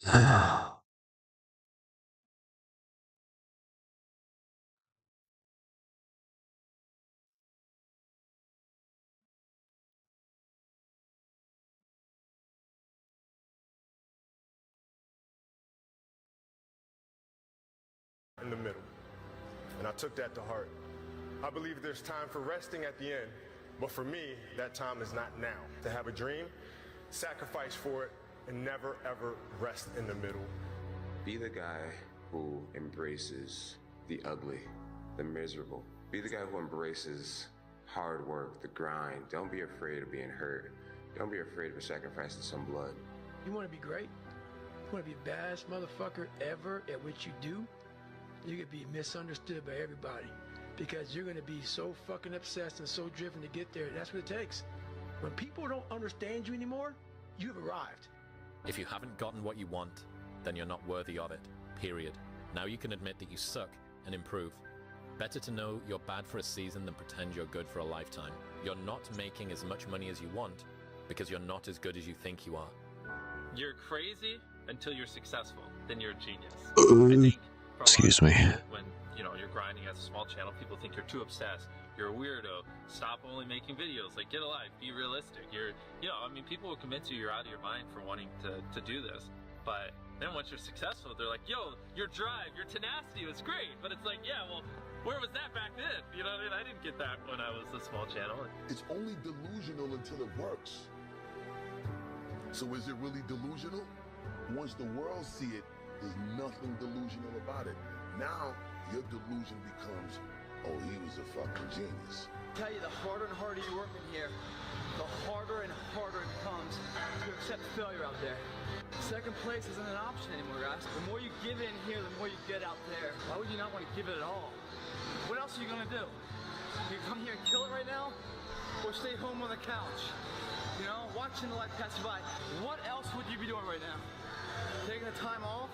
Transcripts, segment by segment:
In the middle. And I took that to heart. I believe there's time for resting at the end, but for me, that time is not now. To have a dream, sacrifice for it, and never ever rest in the middle. Be the guy who embraces the ugly, the miserable. Be the guy who embraces hard work, the grind. Don't be afraid of being hurt. Don't be afraid of sacrificing some blood. You want to be great? You want to be the baddest motherfucker ever at what you do? You're going to be misunderstood by everybody because you're going to be so fucking obsessed and so driven to get there. That's what it takes. When people don't understand you anymore, you've arrived. If you haven't gotten what you want, then you're not worthy of it, period. Now you can admit that you suck and improve. Better to know you're bad for a season than pretend you're good for a lifetime. You're not making as much money as you want because you're not as good as you think you are. You're crazy until you're successful, then you're a genius. I think excuse me. When you're grinding as a small channel, people think you're too obsessed. You're a weirdo. Stop only making videos. Like, get a life. Be realistic. People will convince you're out of your mind for wanting to do this. But then once you're successful, they're like, yo, your drive, your tenacity was great. But it's like, yeah, well, where was that back then? You know what I mean? I didn't get that when I was a small channel. It's only delusional until it works. So is it really delusional? Once the world see it, there's nothing delusional about it. Now, your delusion becomes, oh, he was a fucking genius. I tell you, the harder and harder you work in here, the harder and harder it becomes to accept failure out there. Second place isn't an option anymore, guys. The more you give in here, the more you get out there. Why would you not want to give it at all? What else are you gonna do? You come here and kill it right now? Or stay home on the couch? Watching the life pass you by. What else would you be doing right now? Taking the time off?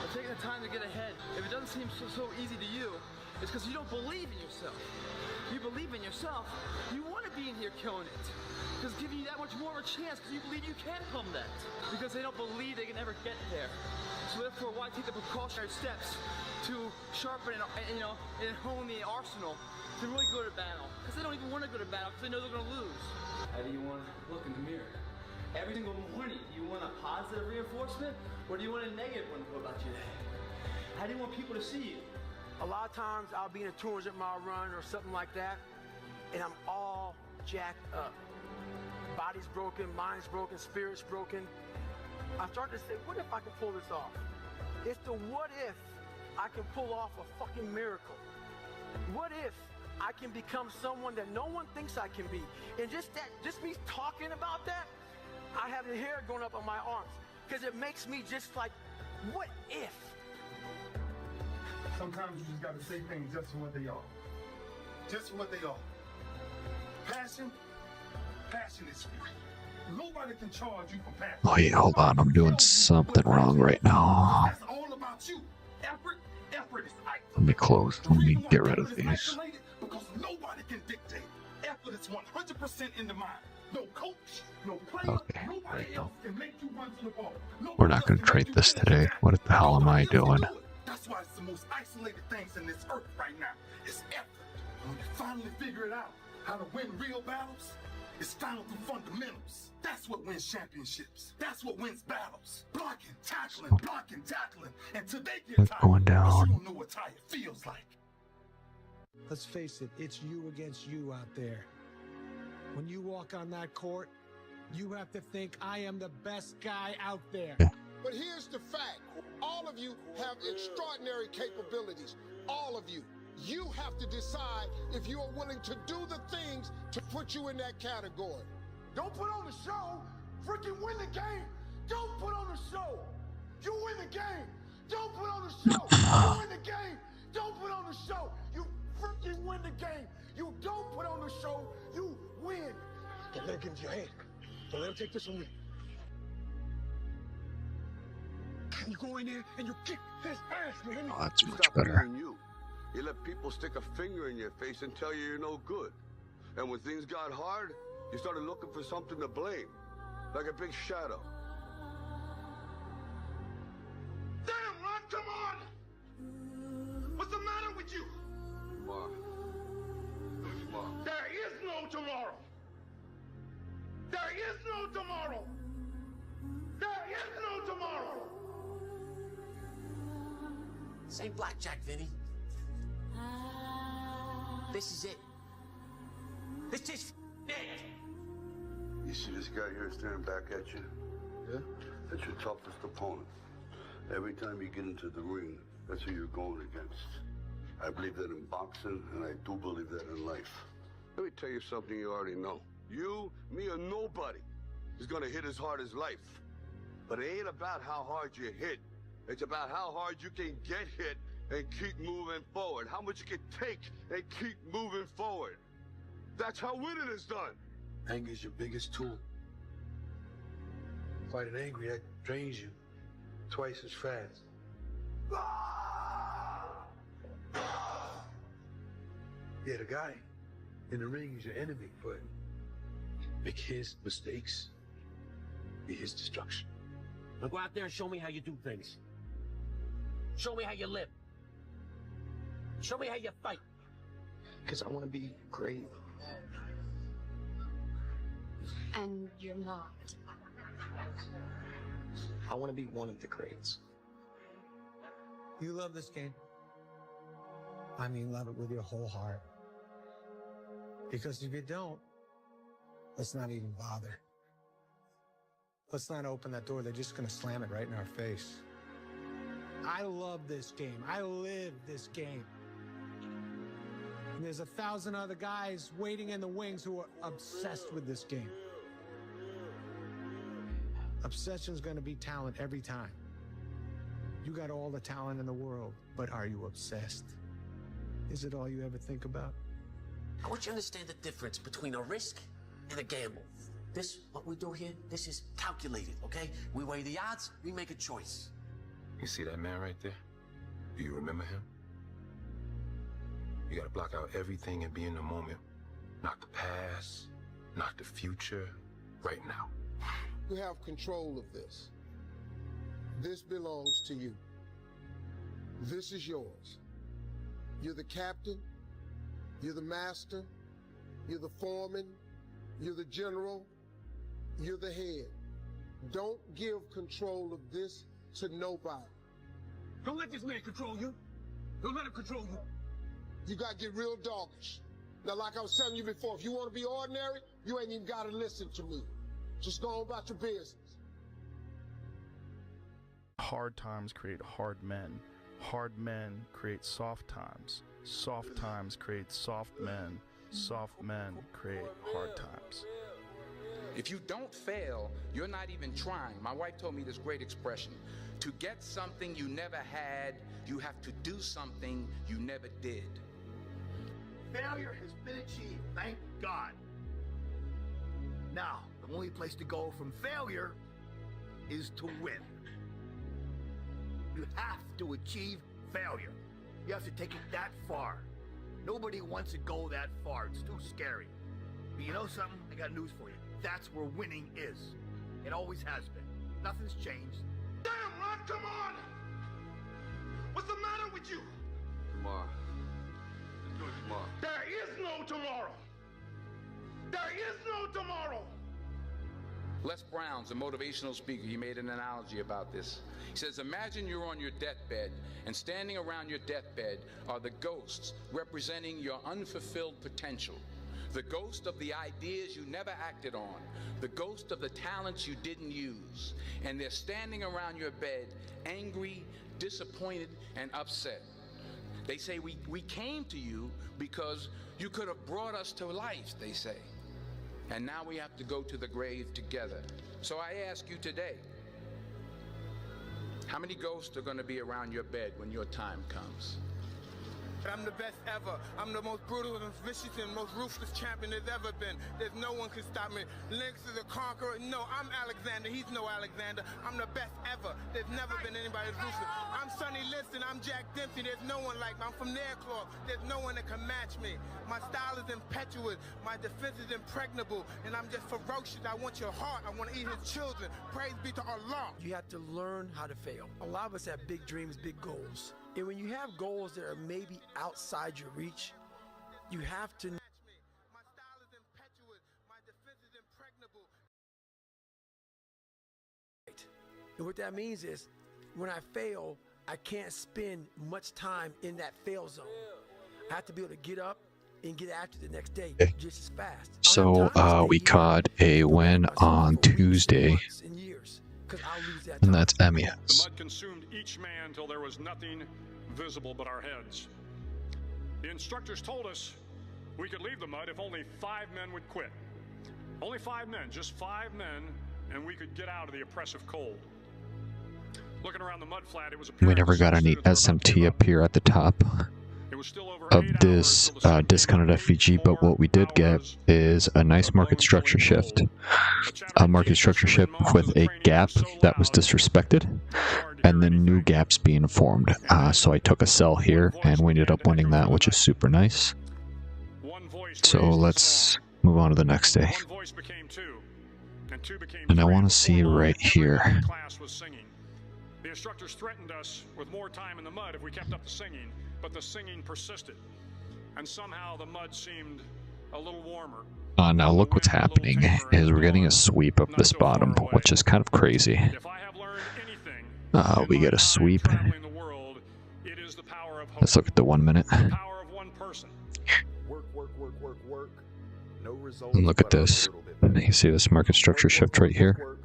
Or taking the time to get ahead? If it doesn't seem so easy to you, it's because you don't believe in yourself. You believe in yourself, you want to be in here killing it. Because it's giving you that much more of a chance because you believe you can become that. Because they don't believe they can ever get there. So therefore, why take the precautionary steps to sharpen and hone the arsenal to really go to battle? Because they don't even want to go to battle because they know they're going to lose. How do you want to look in the mirror? Every single morning, do you want a positive reinforcement or do you want a negative one about you today? How do you want people to see you? A lot of times I'll be in a 200-mile run or something like that, and I'm all jacked up. Body's broken, mind's broken, spirit's broken. I start to say, what if I can pull this off? It's the what if I can pull off a fucking miracle. What if I can become someone that no one thinks I can be? And just me talking about that, I have the hair going up on my arms because it makes me just like, what if? Sometimes you just gotta say things just for what they are. Just for what they are. Passion is free. Nobody can charge you for passion. Oh yeah, hold on, I'm doing something wrong right now. That's all about you. Effort is isolated. Let me close, let me get rid of these. Because nobody can dictate. Effort is 100% in the mind. No coach, no player, Okay, nobody else can make you run to the ball. we're not gonna trade this today. What the hell am I doing? That's why it's the most isolated things in this earth right now. It's effort. When you finally figure it out, how to win real battles, it's found through fundamentals. That's what wins championships. That's what wins battles. Blocking, tackling. Until they get tired, Going down. you don't know what tired feels like. Let's face it, it's you against you out there. When you walk on that court, you have to think, I am the best guy out there. Yeah. But here's the fact. All of you have extraordinary capabilities. All of you. You have to decide if you are willing to do the things to put you in that category. Don't put on the show. Freaking win the game. Don't put on the show. You win the game. Don't put on the show. You win the game. Don't put on the show. You freaking win the game. You don't put on the show. You win. Don't let him get into your head. Don't let him take this from you. You go in there and you kick his ass, man. Oh, that's much better. You let people stick a finger in your face and tell you you're no good. And when things got hard, you started looking for something to blame, like a big shadow. come on! What's the matter with you? Tomorrow. Tomorrow. There is no tomorrow. There is no tomorrow. There is no tomorrow. This ain't blackjack, Vinny. This is it. This is it. You see this guy here staring back at you? Yeah? That's your toughest opponent. Every time you get into the ring, that's who you're going against. I believe that in boxing, and I do believe that in life. Let me tell you something you already know. You, me, or nobody is gonna hit as hard as life. But it ain't about how hard you hit. It's about how hard you can get hit and keep moving forward. How much you can take and keep moving forward. That's how winning is done. Anger is your biggest tool. Fighting angry, that drains you twice as fast. Yeah, the guy in the ring is your enemy, but make his mistakes be his destruction. Now go out there and show me how you do things. Show me how you live. Show me how you fight. Because I want to be great. And you're not. I want to be one of the greats. You love this game. I mean, love it with your whole heart. Because if you don't, let's not even bother. Let's not open that door. They're just going to slam it right in our face. I love this game. I live this game. And there's 1,000 other guys waiting in the wings who are obsessed with this game. Obsession's going to be talent every time. You got all the talent in the world, but are you obsessed? Is it all you ever think about? I want you to understand the difference between a risk and a gamble. This, what we do here, this is calculated, okay? We weigh the odds, we make a choice. You see that man right there? Do you remember him? You gotta block out everything and be in the moment. Not the past, not the future, right now. You have control of this. This belongs to you. This is yours. You're the captain. You're the master. You're the foreman. You're the general. You're the head. Don't give control of this to nobody. Don't let this man control you. Don't let him control you. You got to get real doggish. Now, like I was telling you before, if you want to be ordinary, you ain't even got to listen to me. Just go on about your business. Hard times create hard men. Hard men create soft times. Soft times create soft men. Soft men create hard times. If you don't fail, you're not even trying. My wife told me this great expression. To get something you never had, you have to do something you never did. Failure has been achieved, thank God. Now, the only place to go from failure is to win. You have to achieve failure. You have to take it that far. Nobody wants to go that far. It's too scary. But you know something? I got news for you. That's where winning is. It always has been. Nothing's changed. Damn, Ron, come on! What's the matter with you? Tomorrow. Let's do it tomorrow. There is no tomorrow. There is no tomorrow. Les Brown's a motivational speaker. He made an analogy about this. He says, imagine you're on your deathbed, and standing around your deathbed are the ghosts representing your unfulfilled potential. The ghost of the ideas you never acted on. The ghost of the talents you didn't use. And they're standing around your bed, angry, disappointed, and upset. They say, we came to you because you could have brought us to life, they say. And now we have to go to the grave together. So I ask you today, how many ghosts are going to be around your bed when your time comes? I'm the best ever. I'm the most brutal and vicious and most ruthless champion there's ever been. There's no one can stop me. Lynx is a conqueror. No, I'm Alexander. He's no Alexander. I'm the best ever. There's never been anybody as ruthless. I'm Sonny Liston. I'm Jack Dempsey. There's no one like me. I'm from Nairclaw. There's no one that can match me. My style is impetuous. My defense is impregnable. And I'm just ferocious. I want your heart. I want to eat his children. Praise be to Allah. You have to learn how to fail. A lot of us have big dreams, big goals. And when you have goals that are maybe outside your reach, you have to. My style is impetuous. My defense is impregnable. And what that means is, when I fail, I can't spend much time in that fail zone. I have to be able to get up and get after the next day just as fast. So we caught a win on Tuesday, and that's The MES. mud consumed each man till there was nothing visible but our heads. The instructors told us we could leave the mud if only 5 men would quit. Only 5 men, just 5 men, and we could get out of the oppressive cold. Looking around the mud flat, it was We never got any SMT up here at the top of this discounted FVG, but what we did get is a nice market structure shift. A market structure shift with a gap that was disrespected, and then new gaps being formed. So I took a sell here, and we ended up winning that, which is super nice. So let's move on to the next day. And I want to see right here. The instructors threatened us with more time in the mud if we kept up the singing, but the singing persisted. And somehow the mud seemed a little warmer. Now look what's happening is we're getting a sweep of this bottom, which is kind of crazy. We get a sweep. Let's look at the 1 minute. And look at this. You see this market structure shift right here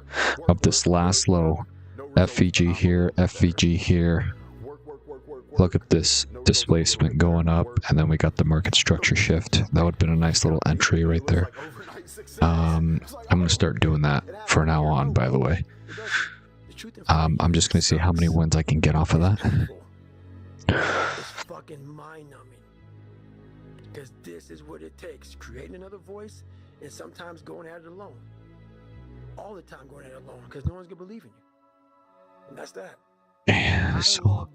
of this last low. FVG here, FVG here. Look at this displacement going up, and then we got the market structure shift. That would have been a nice little entry right there. I'm going to start doing that from now on, by the way. I'm just going to see how many wins I can get off of that. It's fucking mind-numbing. Because this is what it takes. Creating another voice and sometimes going at it alone. All the time going at it alone, because no one's going to believe in you. And that's that. Yeah, so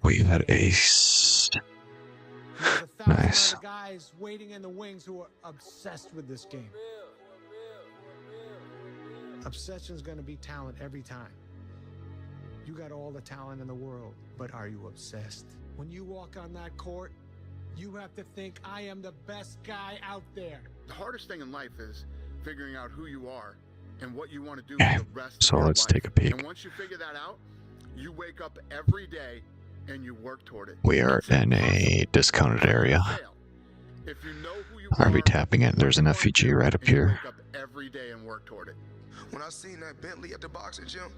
we had ace. Nice. Guys waiting in the wings who are obsessed with this game. Obsession's going to be talent every time. You got all the talent in the world, but are you obsessed? When you walk on that court, you have to think, I am the best guy out there. The hardest thing in life is figuring out who you are and what you want to do for the rest So of your let's life. take a peek. And once you figure that out, you wake up every day and you work toward it. We are in a discounted area. If you know who you Are we tapping it? There's an FVG right up here. wake up every day and work toward it. When I seen that Bentley at the boxing gym,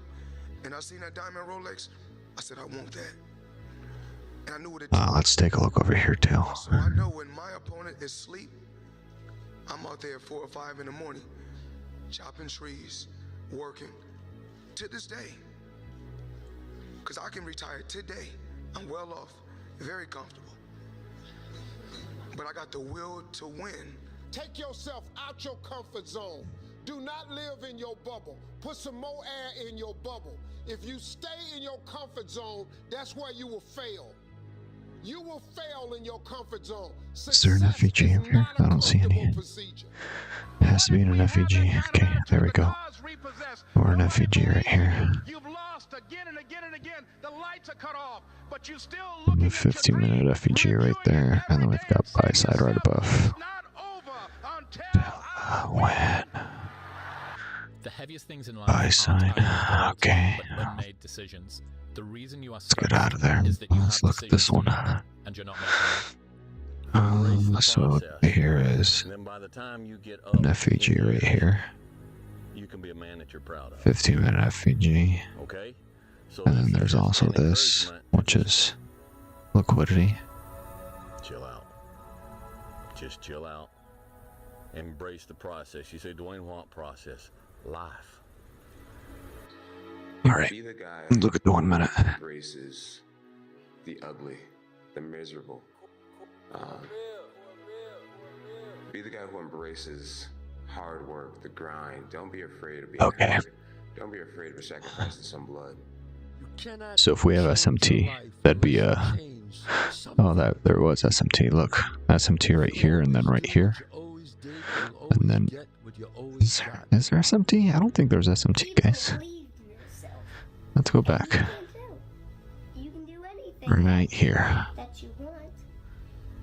and I seen that diamond Rolex, I said, I want that. And I knew what it Let's take a look over here too. So I know when my opponent is asleep, I'm out there at 4 or 5 in the morning, chopping trees, working, to this day. Because I can retire today. I'm well off, very comfortable. But I got the will to win. Take yourself out your comfort zone. Do not live in your bubble. Put some more air in your bubble. If you stay in your comfort zone, that's where you will fail. You will fail in your comfort zone. Is there an FVG up here? I don't see any. It has to be in an FVG. Okay, there we go. Or an FVG right here. You've lost again and again and again. The lights are cut off, but you still The 15-minute FVG right there, and then we've got buy side right above. When? The heaviest things in life Buy side. Okay. but unmade decisions. The reason you are Let's get out of there. Let's look at this one. and you're not making So here is an FVG right here. You can be a man that you're proud of. 15-minute FVG. Okay? So And then there's also this, which is liquidity. chill out. Just chill out. Embrace the process. You say, Dwayne, what process? Life. All right. Be the guy Look at the 1 minute. who embraces the ugly, the miserable. Be the guy who embraces hard work, the grind. Don't be afraid of being hurt. Don't be afraid of sacrificing some blood. So if we have SMT, that'd be a... Oh, there was SMT. Look, SMT right here and then right here. And then... Is there SMT? I don't think there's SMT, guys. Let's go back. Right here.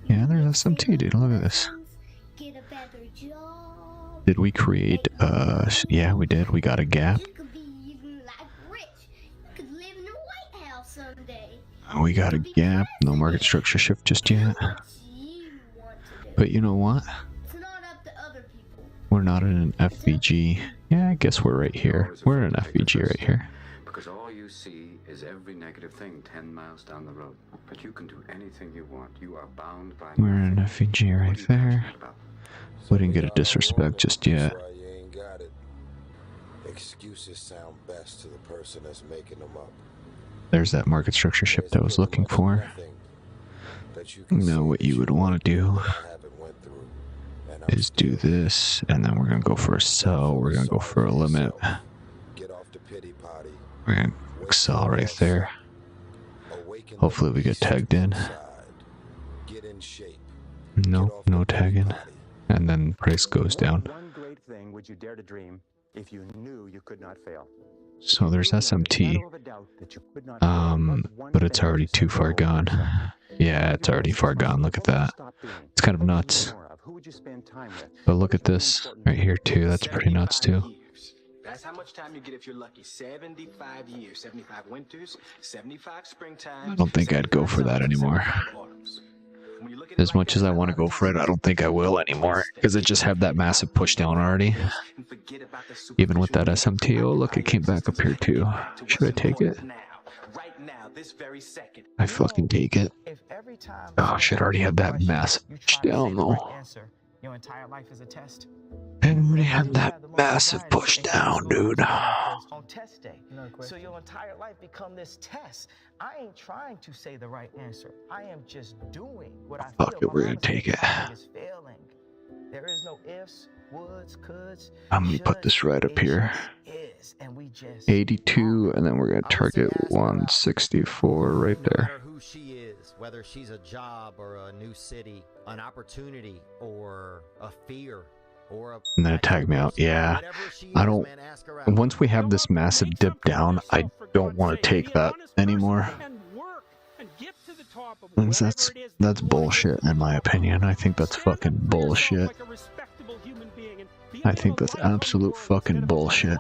Yeah, there's SMT, dude. Look at this. Did we create, yeah, we did. We got a gap. We got a gap. No market structure shift just yet. But you know what? We're not in an FVG. Yeah, I guess we're right here. We're in an FVG right here. Because all you see is every negative thing 10 miles down the road. But you can do anything you want. You are bound by... We're in an FVG right there. We didn't get a disrespect just yet. Excuses sound best to the person that's making them up. There's that market structure shift I was looking for. Now what you would want to do is do this, and then we're going to go for a sell. We're going to go for a limit. We're going to sell right there. Hopefully we get tagged in. No, no tagging. And then price goes down. One great thing would you dare to dream if you knew you could not fail. So there's SMT, but it's already too far gone. Yeah, it's already far gone. Look at that. It's kind of nuts. But look at this right here too. That's pretty nuts too. That's how much time you get if you're lucky. 75 years, 75 winters, 75 springtime. I don't think I'd go for that anymore. As much as I want to go for it, I don't think I will anymore, because I just have that massive push down already. Even with that SMT, oh look, it came back up here too. Should I take it? I fucking take it. Oh shit, I already had that massive push down though. Your entire life is a test. I already had that massive push down, dude. On test day. So your entire life become this test. I ain't trying to say the right answer. I am just doing what I feel. Fuck it, we're gonna take it. There is no ifs, woulds, coulds. I'm gonna put this right up here. 82, and then we're gonna target 164 right there. No matter who she is, whether she's a job or a new city, an opportunity or a fear or a... And then it tagged me out. Yeah, I don't... Once we have this massive dip down, I don't want to take that anymore. That's bullshit in my opinion. I think that's fucking bullshit. I think that's absolute fucking bullshit.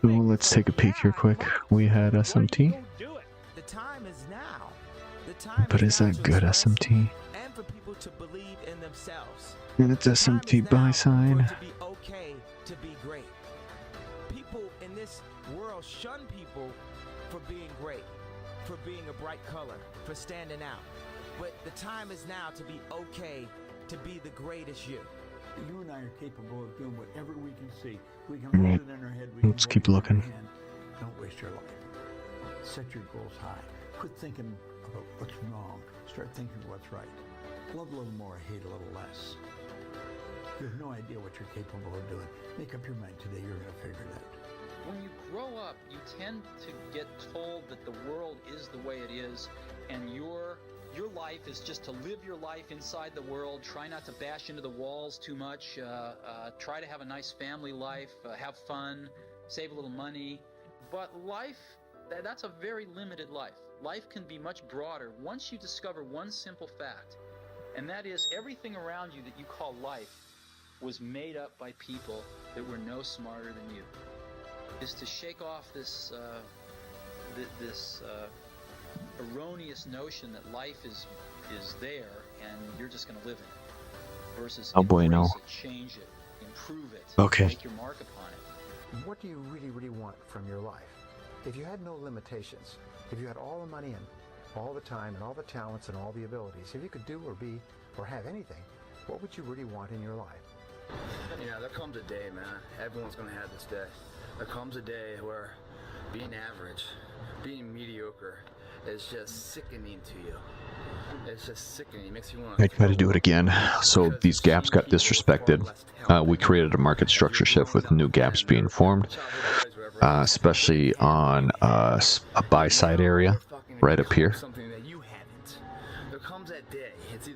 So let's take a peek here quick. We had SMT. But is that good SMT? And for people to believe in themselves. And it's SMT buy sign. To be okay to be great. People in this world shun people for being great, for being a bright color, for standing out. But the time is now to be okay to be the greatest you. You and I are capable of doing whatever we can see. We can hold it in our head. Let's keep looking. Don't waste your life. Set your goals high. Quit thinking about what's wrong. Start thinking what's right. Love a little more, hate a little less. You have no idea what you're capable of doing. Make up your mind today. You're going to figure it out. When you grow up, you tend to get told that the world is the way it is, and your life is just to live your life inside the world. Try not to bash into the walls too much. Try to have a nice family life. Have fun. Save a little money. But life, that's a very limited life. Life can be much broader once you discover one simple fact, and that is everything around you that you call life was made up by people that were no smarter than you. Is to shake off this erroneous notion that life is there and you're just going to live in it, versus embrace it, change it, improve it, make your mark upon it. What do you really, really want from your life? If you had no limitations, if you had all the money and all the time and all the talents and all the abilities, if you could do or be or have anything, what would you really want in your life? Yeah, there comes a day, man. Everyone's going to have this day. There comes a day where being average, being mediocre, is just sickening to you. It's just sickening. It makes you want I try to do it again. So these gaps got disrespected. We created a market structure shift with new gaps being formed, especially on a buy side area right up here.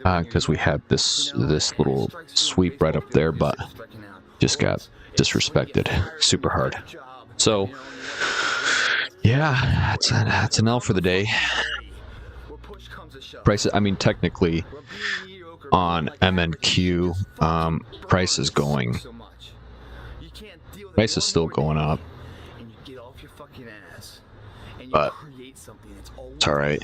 Because we had this little sweep right up there, but just got disrespected super hard. So yeah, that's an L for the day. Price, I mean, technically on MNQ, price is still going up, but it's all right.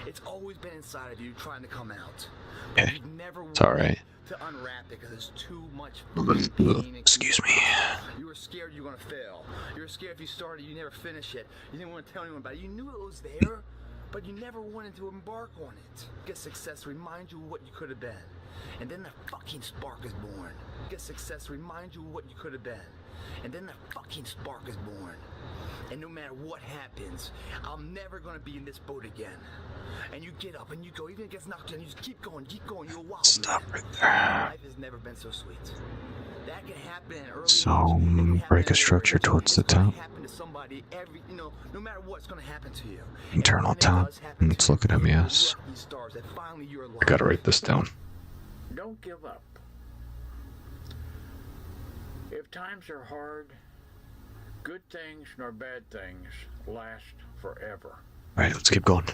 It's always been inside of you trying to come out. Okay, it's all right. To unwrap it because it's too much pain. Excuse me. You were scared you were gonna fail. You were scared if you started, you never finish it. You didn't want to tell anyone about it. You knew it was there, but you never wanted to embark on it. Get success, remind you what you could have been, and then the fucking spark is born. Get success, remind you what you could have been, and then the fucking spark is born. And no matter what happens, I'm never gonna be in this boat again. And you get up and you go, even if it gets knocked down, you just keep going, you're a wild Stop man. right there. Life has never been so sweet. That can happen at early So break a structure towards the top. happen to somebody every, no matter what's gonna happen to you. Internal top. Let's look at MES. I gotta write this down. Don't give up. If times are hard, good things nor bad things last forever. Alright, let's keep going.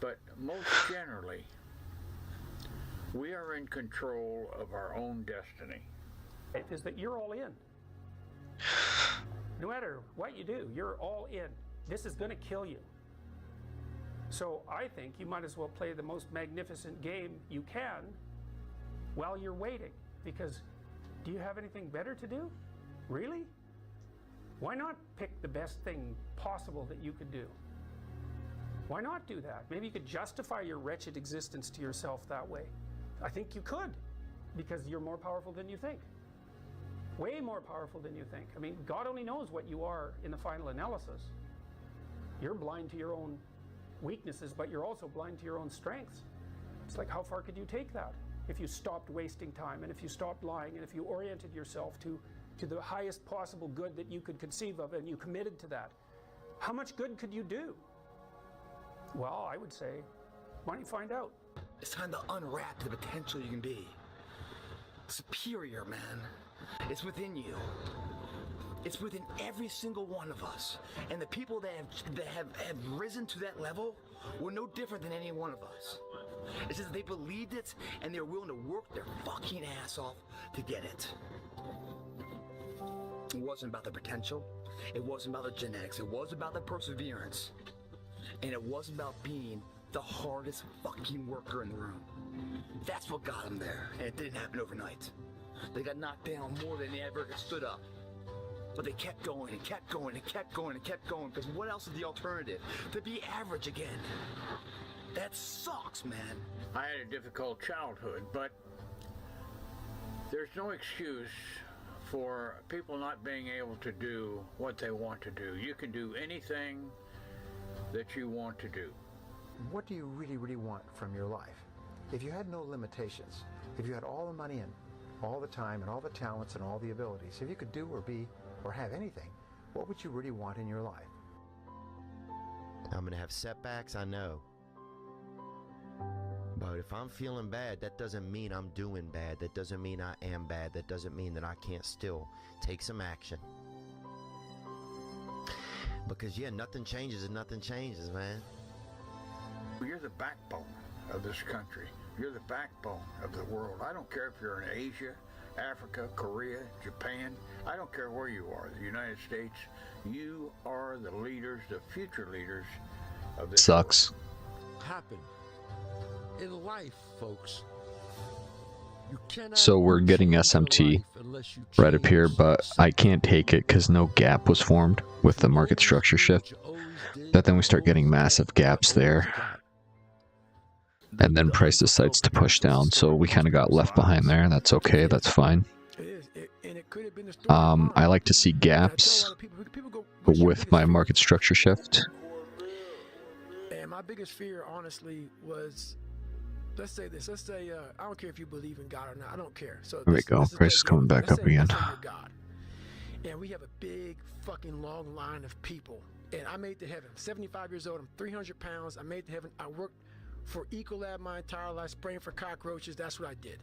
But most generally, we are in control of our own destiny. Is that you're all in. No matter what you do, you're all in. This is going to kill you. So I think you might as well play the most magnificent game you can while you're waiting. Because do you have anything better to do? Really? Why not pick the best thing possible that you could do? Why not do that? Maybe you could justify your wretched existence to yourself that way. I think you could, because you're more powerful than you think. Way more powerful than you think. I mean, God only knows what you are in the final analysis. You're blind to your own weaknesses, but you're also blind to your own strengths. It's like, how far could you take that if you stopped wasting time, and if you stopped lying, and if you oriented yourself to the highest possible good that you could conceive of, and you committed to that? How much good could you do? Well, I would say, why don't you find out? It's time to unwrap the potential you can be. Superior, man. It's within you. It's within every single one of us. And the people that have risen to that level were no different than any one of us. It's just they believed it, and they're willing to work their fucking ass off to get it. It wasn't about the potential. It wasn't about the genetics. It was about the perseverance. And it wasn't about being the hardest fucking worker in the room. That's what got them there. And it didn't happen overnight. They got knocked down more than they ever stood up. But they kept going and kept going and kept going and kept going, because what else is the alternative? To be average again. That sucks, man. I had a difficult childhood, but there's no excuse for people not being able to do what they want to do. You can do anything that you want to do. What do you really, really want from your life? If you had no limitations, if you had all the money and all the time and all the talents and all the abilities, if you could do or be or have anything, what would you really want in your life? I'm going to have setbacks, I know. But if I'm feeling bad, that doesn't mean I'm doing bad. That doesn't mean I am bad. That doesn't mean that I can't still take some action. Because, yeah, nothing changes and nothing changes, man. You're the backbone of this country. You're the backbone of the world. I don't care if you're in Asia, Africa, Korea, Japan. I don't care where you are, the United States. You are the leaders, the future leaders of this Sucks. Happen in life, folks. You cannot So we're getting SMT right up here, but I can't take it because no gap was formed with the market structure shift. But then we start getting massive gaps there. And then price decides to push down, so we kind of got left behind there. That's okay, that's fine. I like to see gaps with my market structure shift. biggest fear, honestly, was, let's say this. Let's say, I don't care if you believe in God or not. I don't care. So There we go. Price is coming back up again. Let's say you're God. And we have a big fucking long line of people. And I made it to heaven. I'm 75 years old. I'm 300 pounds. I made it to heaven. I worked for Ecolab my entire life, spraying for cockroaches. That's what I did.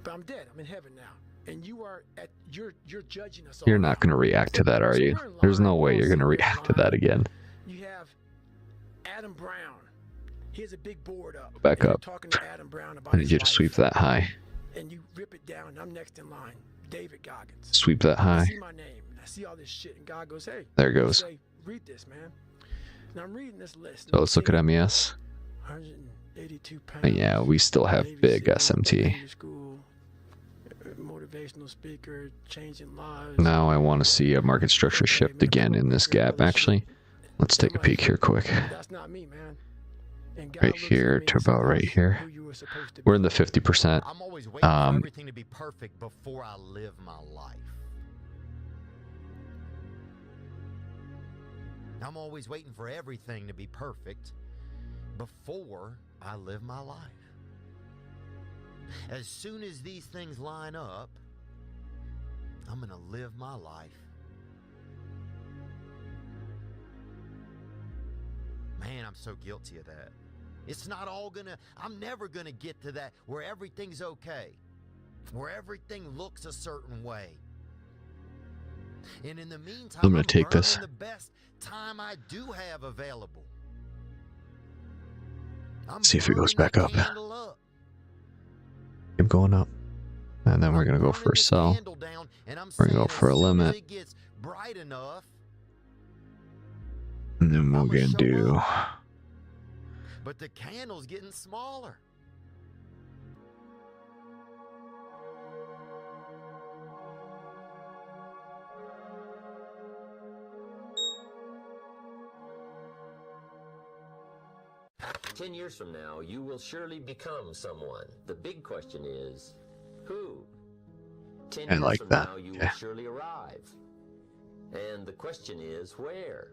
But I'm dead. I'm in heaven now. And you are at, you're judging us all. You're not going to react to that, are you? There's no way you're going to react to that again. You have Adam Brown. He has a big board up. Back up. Talking to Adam Brown about I need you to sweep that high. And you rip it down. And I'm next in line. David Goggins. Sweep that high. I see my name. And I see all this shit. And God goes, hey. There it goes. Say, read this, man. And I'm reading this list. So let's look at MES. 182 pounds. And yeah, we still have big SMT. School, motivational speaker, changing lives. Now I want to see a market structure shift again in this gap, actually. Let's take a peek here quick. That's not me, man. Right here to about right here. We're in the 50%. I'm always waiting for everything to be perfect before I live my life. I'm always waiting for everything to be perfect before I live my life. As soon as these things line up, I'm going to live my life. Man, I'm so guilty of that. It's not all gonna, I'm never gonna get to that where everything's okay, where everything looks a certain way. And in the meantime, I'm gonna take this. The best time I do have available. See if it goes back up. Keep going up. And then we're gonna go for a sell. We're gonna go for a limit. And then we're gonna do. But the candle's getting smaller. "10 years from now, you will surely become someone. The big question is, who? 10 years like from that. now, you Okay. will surely arrive. And the question is, where?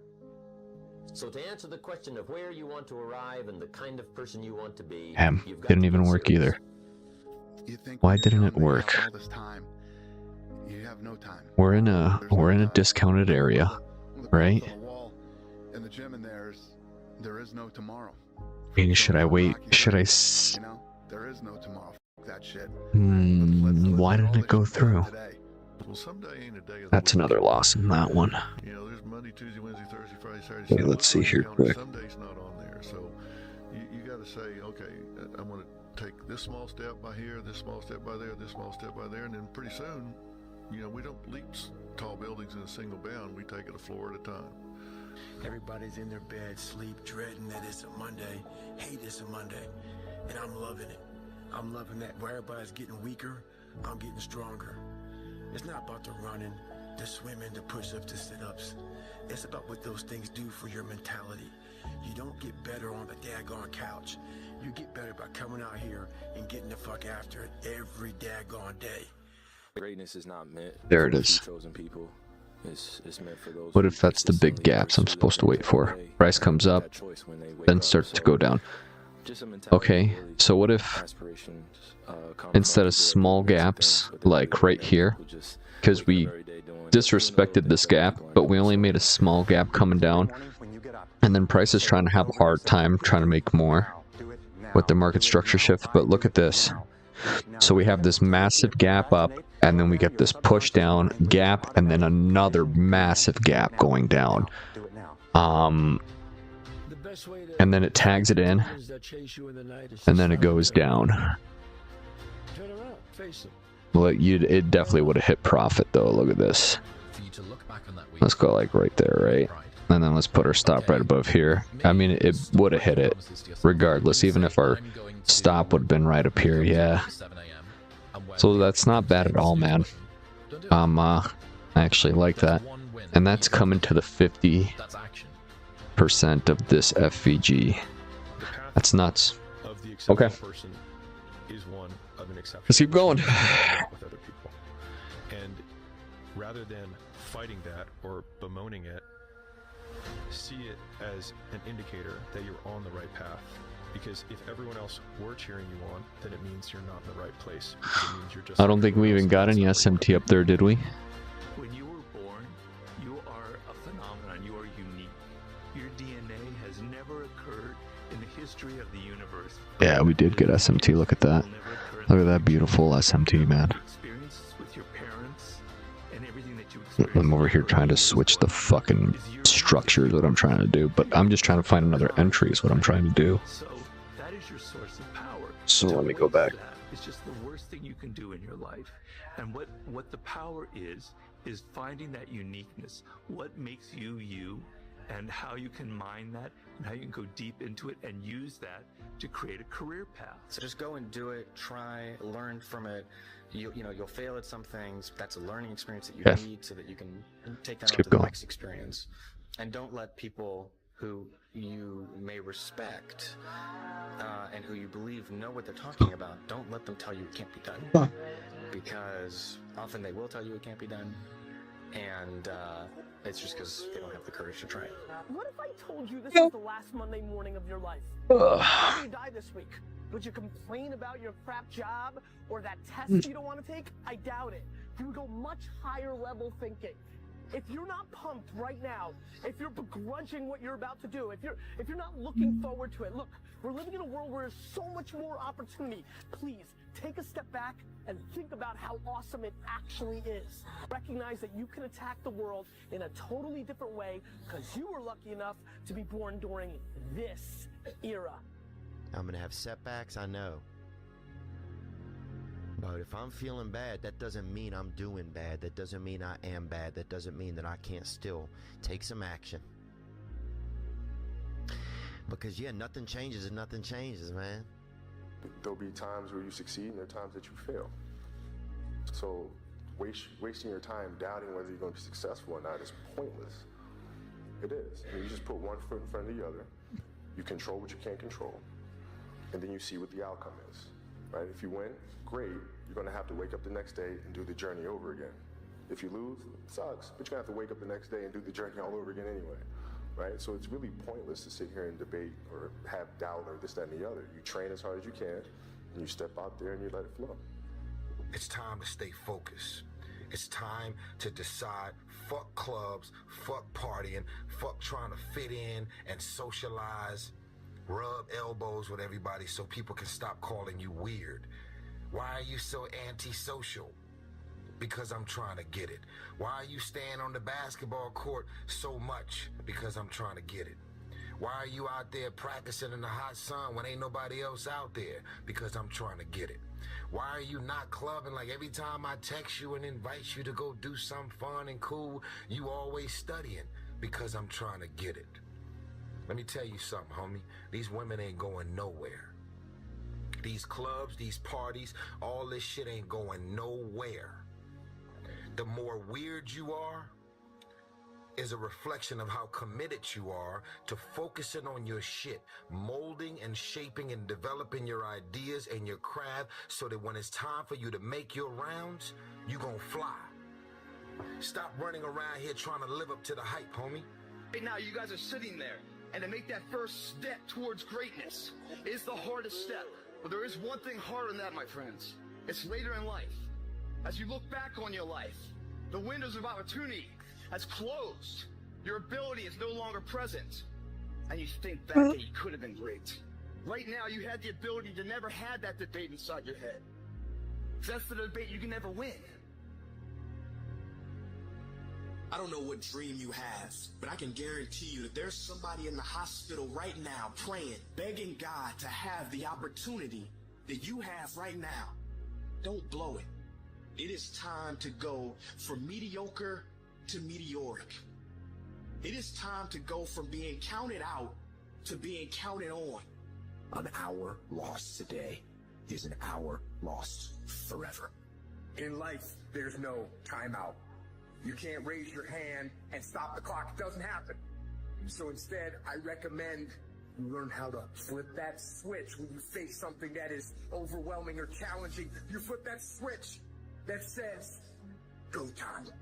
So to answer the question of where you want to arrive and the kind of person you want to be, Damn, you've got didn't to even be work serious. either. Why didn't it work? All this time, you have no time. We're in a discounted area, right? On the wall in the gym, and there is no tomorrow. I mean, should I wait? Should I? You know, there is no tomorrow. F that shit. Why didn't it go through? Well, someday ain't a day of the That's week. another loss in that one. You know, there's Monday, Tuesday, Wednesday, Thursday, Friday, Saturday. Okay, Sunday, let's see here Sunday, quick. Some days not on there, so you got to say, okay, I'm going to take this small step by here, this small step by there, this small step by there, and then pretty soon, you know, we don't leap tall buildings in a single bound. We take it a floor at a time. Everybody's in their bed, sleep, dreading that it's a Monday. Hate it's a Monday. And I'm loving it. I'm loving that. Where everybody's getting weaker, I'm getting stronger. It's not about the running, the swimming, the push-ups, the sit-ups. It's about what those things do for your mentality. You don't get better on the daggone couch. You get better by coming out here and getting the fuck after it every daggone day. Greatness is not meant There it for is. chosen people. It's meant for those What who if that's the big gaps I'm supposed to wait for? Price comes up, then starts to go down. Okay, so what if instead of small gaps, like right here, because we disrespected this gap, but we only made a small gap coming down, and then price is trying to have a hard time trying to make more with the market structure shift, but look at this. So we have this massive gap up, and then we get this push down gap, and then another massive gap going down. And then it tags it in, and then it goes down. Well, it definitely would have hit profit though. Look at this. Let's go like right there, right? And then let's put our stop right above here. I mean, it would have hit it regardless, even if our stop would have been right up here. Yeah. So that's not bad at all, man. I actually like that. And that's coming to the 50% of this FVG. That's nuts. Okay. Let's keep going. With other people. And rather than fighting that or bemoaning it, see it as an indicator that you're on the right path. Because if everyone else were cheering you on, then it means you're not in the right place. Because it means you're just I don't think we even got any SMT up there, did we? When you were born, you are a phenomenon. You are unique. Your DNA has never occurred in the history of the universe. Yeah, we did get SMT. Look at that. Look at that beautiful SMT, man. Experiences with your parents and everything that you I'm over here trying to switch the fucking structures, what I'm trying to do. But I'm just trying to find another entry is what I'm trying to do. So that is your source of power. So let me go back. It's just the worst thing you can do in your life. And what the power is finding that uniqueness. What makes you you, and how you can mine that, and how you can go deep into it and use that to create a career path. So just go and do it, try, learn from it. You'll fail at some things. That's a learning experience that you need so that you can take that on to the next experience. And don't let people who you may respect and who you believe know what they're talking about, don't let them tell you it can't be done. Because often they will tell you it can't be done. And it's just because they don't have the courage to try it. What if I told you this is the last Monday morning of your life? How do you die this week? Would you complain about your crap job or that test you don't want to take? I doubt it. You would go much higher level thinking. If you're not pumped right now, if you're begrudging what you're about to do, if you're not looking forward to it, look, we're living in a world where there's so much more opportunity. Please take a step back and think about how awesome it actually is. Recognize that you can attack the world in a totally different way because you were lucky enough to be born during this era. I'm gonna have setbacks, I know. But if I'm feeling bad, that doesn't mean I'm doing bad. That doesn't mean I am bad. That doesn't mean that I can't still take some action. Because, yeah, nothing changes if nothing changes, man. There'll be times where you succeed and there are times that you fail. So wasting your time doubting whether you're going to be successful or not is pointless. It is. I mean, you just put one foot in front of the other. You control what you can't control. And then you see what the outcome is. Right? If you win, great. You're going to have to wake up the next day and do the journey over again. If you lose, it sucks. But you're going to have to wake up the next day and do the journey all over again anyway. Right? So it's really pointless to sit here and debate or have doubt or this, that, and the other. You train as hard as you can, and you step out there and you let it flow. It's time to stay focused. It's time to decide, fuck clubs, fuck partying, fuck trying to fit in and socialize, rub elbows with everybody so people can stop calling you weird. Why are you so antisocial? Because I'm trying to get it. Why are you staying on the basketball court so much? Because I'm trying to get it. Why are you out there practicing in the hot sun when ain't nobody else out there? Because I'm trying to get it. Why are you not clubbing like every time I text you and invite you to go do something fun and cool, you always studying? Because I'm trying to get it. Let me tell you something, homie. These women ain't going nowhere. These clubs, these parties, all this shit ain't going nowhere. The more weird you are is a reflection of how committed you are to focusing on your shit, molding and shaping and developing your ideas and your craft so that when it's time for you to make your rounds, you gonna fly. Stop running around here trying to live up to the hype, homie. Right now, you guys are sitting there, and to make that first step towards greatness is the hardest step. But there is one thing harder than that, my friends. It's later in life. As you look back on your life, the windows of opportunity has closed. Your ability is no longer present. And you think back that you could have been great. Right now, you had the ability to never have that debate inside your head. That's the debate you can never win. I don't know what dream you have, but I can guarantee you that there's somebody in the hospital right now praying, begging God to have the opportunity that you have right now. Don't blow it. It is time to go from mediocre to meteoric. It is time to go from being counted out to being counted on. An hour lost today is an hour lost forever. In life, there's no timeout. You can't raise your hand and stop the clock. It doesn't happen. So instead, I recommend you learn how to flip that switch when you face something that is overwhelming or challenging. You flip that switch that says, go time.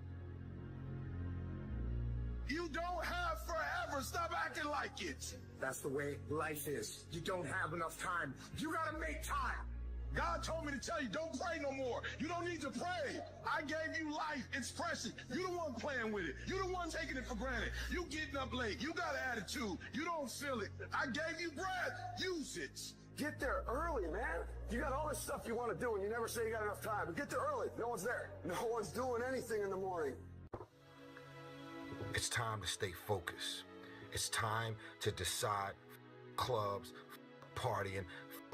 You don't have forever. Stop acting like it. That's the way life is. You don't have enough time. You gotta make time. God told me to tell you, don't pray no more. You don't need to pray. I gave you life. It's precious. You the one playing with it. You the one taking it for granted. You getting up late. You got an attitude. You don't feel it. I gave you breath. Use it. Get there early, man. You got all this stuff you want to do and you never say you got enough time. But get there early. No one's there. No one's doing anything in the morning. It's time to stay focused. It's time to decide clubs, partying,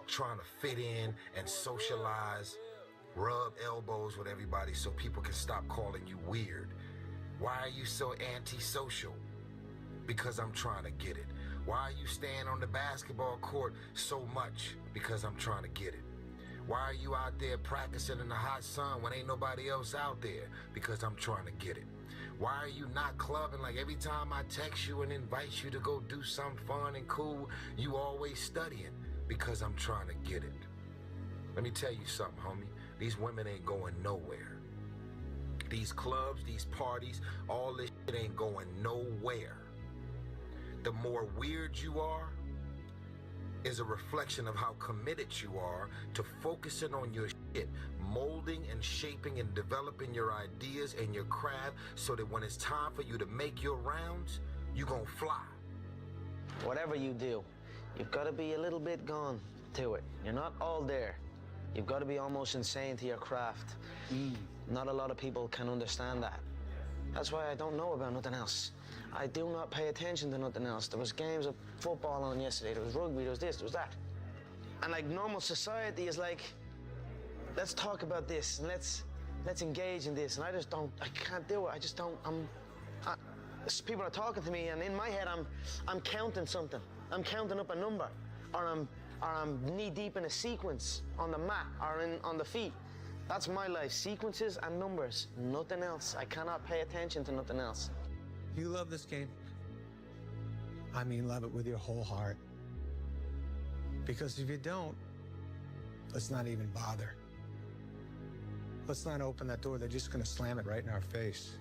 trying to fit in and socialize, rub elbows with everybody so people can stop calling you weird. Why are you so antisocial? Because I'm trying to get it. Why are you staying on the basketball court so much? Because I'm trying to get it. Why are you out there practicing in the hot sun when ain't nobody else out there? Because I'm trying to get it. Why are you not clubbing? Like every time I text you and invite you to go do something fun and cool, you always studying. Because I'm trying to get it. Let me tell you something, homie. These women ain't going nowhere. These clubs, these parties, all this shit ain't going nowhere. The more weird you are is a reflection of how committed you are to focusing on your shit, molding and shaping and developing your ideas and your craft so that when it's time for you to make your rounds, you gonna fly. Whatever you do, you've got to be a little bit gone to it. You're not all there. You've got to be almost insane to your craft. Not a lot of people can understand that. That's why I don't know about nothing else. I do not pay attention to nothing else. There was games of football on yesterday. There was rugby. There was this. There was that. And like normal society is like, let's talk about this and let's engage in this. And I just don't. I can't do it. I just don't. People are talking to me, and in my head, I'm counting something. I'm counting up a number, or I'm knee deep in a sequence on the mat or on the feet. That's my life, sequences and numbers, nothing else. I cannot pay attention to nothing else. You love this game. I mean, love it with your whole heart. Because if you don't, let's not even bother. Let's not open that door. They're just gonna slam it right in our face.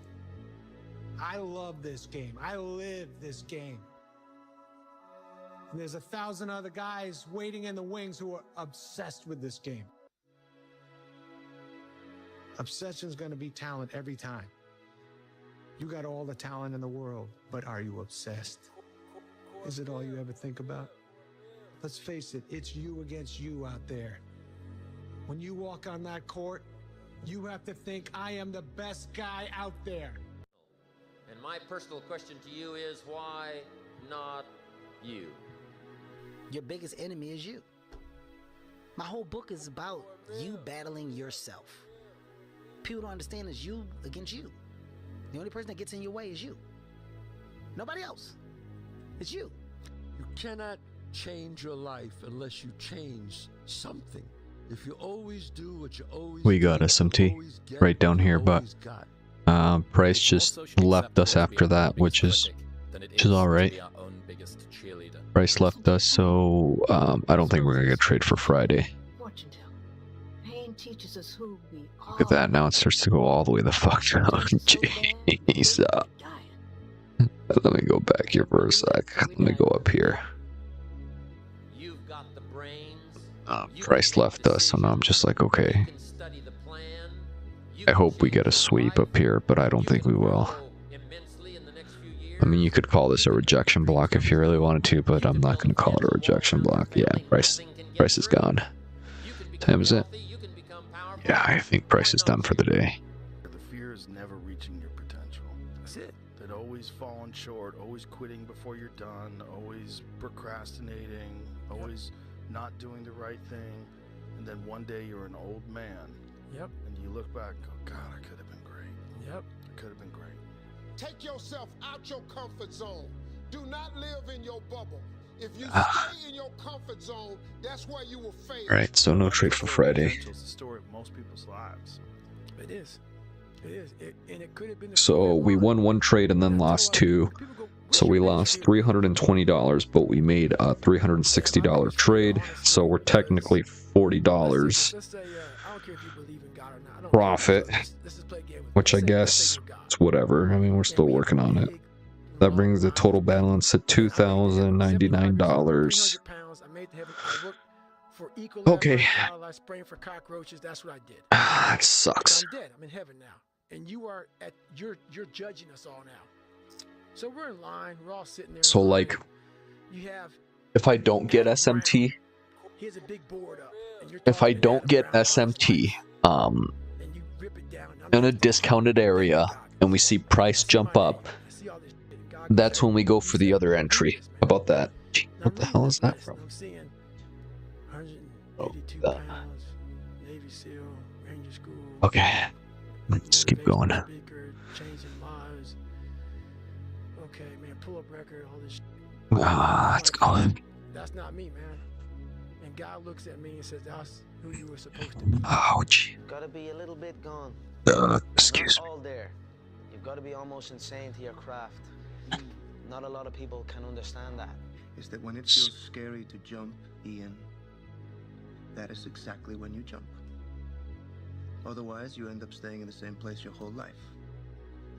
I love this game. I live this game. And there's 1,000 other guys waiting in the wings who are obsessed with this game. Obsession's gonna be talent every time. You got all the talent in the world, but are you obsessed? Is it all you ever think about? Let's face it, it's you against you out there. When you walk on that court, you have to think, I am the best guy out there. And my personal question to you is, why not you? Your biggest enemy is you. My whole book is about you battling yourself. People don't understand it's you against you. The only person that gets in your way is you. Nobody else. It's you. You cannot change your life unless you change something. If you always do what you always We got SMT right down here, but Price just left us after that, which is alright. Price left us, so I don't think we're gonna get trade for Friday. Teaches us who we are. Look at that, now it starts to go all the way the fuck down. Jeez. Let me go back here for a sec. Let me go up here. Price left us, so now I'm just like, okay. I hope we get a sweep up here, but I don't think we will. I mean, you could call this a rejection block if you really wanted to, but I'm not going to call it a rejection block. Yeah, Price is gone. Time is it? Yeah, I think Price is done for the day. The fear is never reaching your potential. That's it. That always falling short, always quitting before you're done, always procrastinating, always not doing the right thing, and then one day you're an old man. Yep. And you look back and go, God, I could have been great. Yep. I could have been great. Take yourself out your comfort zone. Do not live in your bubble. If you stay in your comfort zone, that's where you will fail. Right, so no trade for Friday. It's the story of most people's lives. It is. It is. And it could have been. So we won one trade and then lost two. So we lost $320, but we made a $360 trade. So we're technically $40 profit, which I guess it's whatever. I mean, we're still working on it. That brings the total balance to $2,099. Okay. That's what I did. That sucks. I'm dead. I'm in heaven now, and you are at you're judging us all now. So we're in line. We're all sitting there. So like, you have if I don't get SMT, here's a big board up, and you're if I don't get SMT, in a discounted area, and we see price jump up, that's when we go for the other entry. How about that? Gee, what the hell is that from? Oh, okay, let's keep going. Let's go. That's not me, man. And God looks at me and says, "That's who you were supposed to be." Ouch. You've got to be a little bit gone. Excuse me. All there. You've got to be almost insane to your craft. Not a lot of people can understand that. Is that when it feels scary to jump, Ian, that is exactly when you jump. Otherwise, you end up staying in the same place your whole life.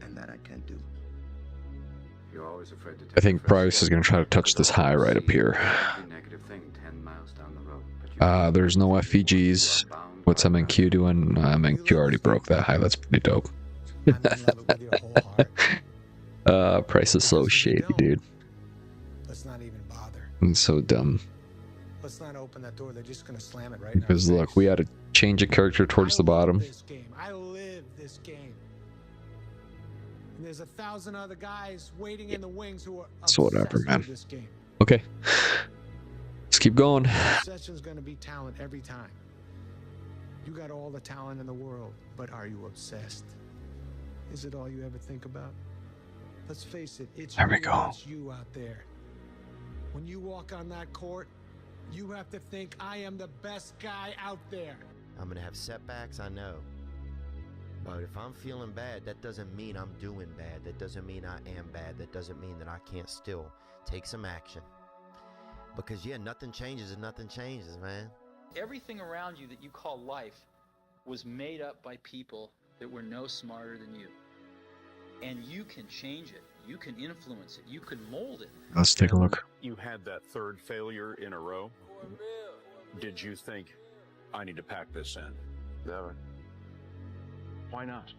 And that I can't do. You're always afraid to take I think Bryce is going to try to touch this high right up here. negative thing 10 miles down the road. There's no FEGs. What's MNQ doing? MNQ already broke that high. That's pretty dope. Price is so shady, dude. Let's not even bother. It's so dumb. Let's not open that door. They're just gonna slam it right now. Because look, we had to change a character towards the bottom. I live this game. And there's 1,000 other guys waiting in the wings who are So whatever, man. this game. Okay. Let's keep going. Session's gonna be talent every time. You got all the talent in the world, but are you obsessed? Is it all you ever think about? Let's face it, it's you out there. When you walk on that court, you have to think, I am the best guy out there. I'm gonna have setbacks, I know. But if I'm feeling bad, that doesn't mean I'm doing bad. That doesn't mean I am bad. That doesn't mean that I can't still take some action. Because yeah, nothing changes and nothing changes, man. Everything around you that you call life was made up by people that were no smarter than you. And you can change it. You can influence it. You can mold it. Let's take a look. You had that third failure in a row. Did you think, I need to pack this in? Never. Why not?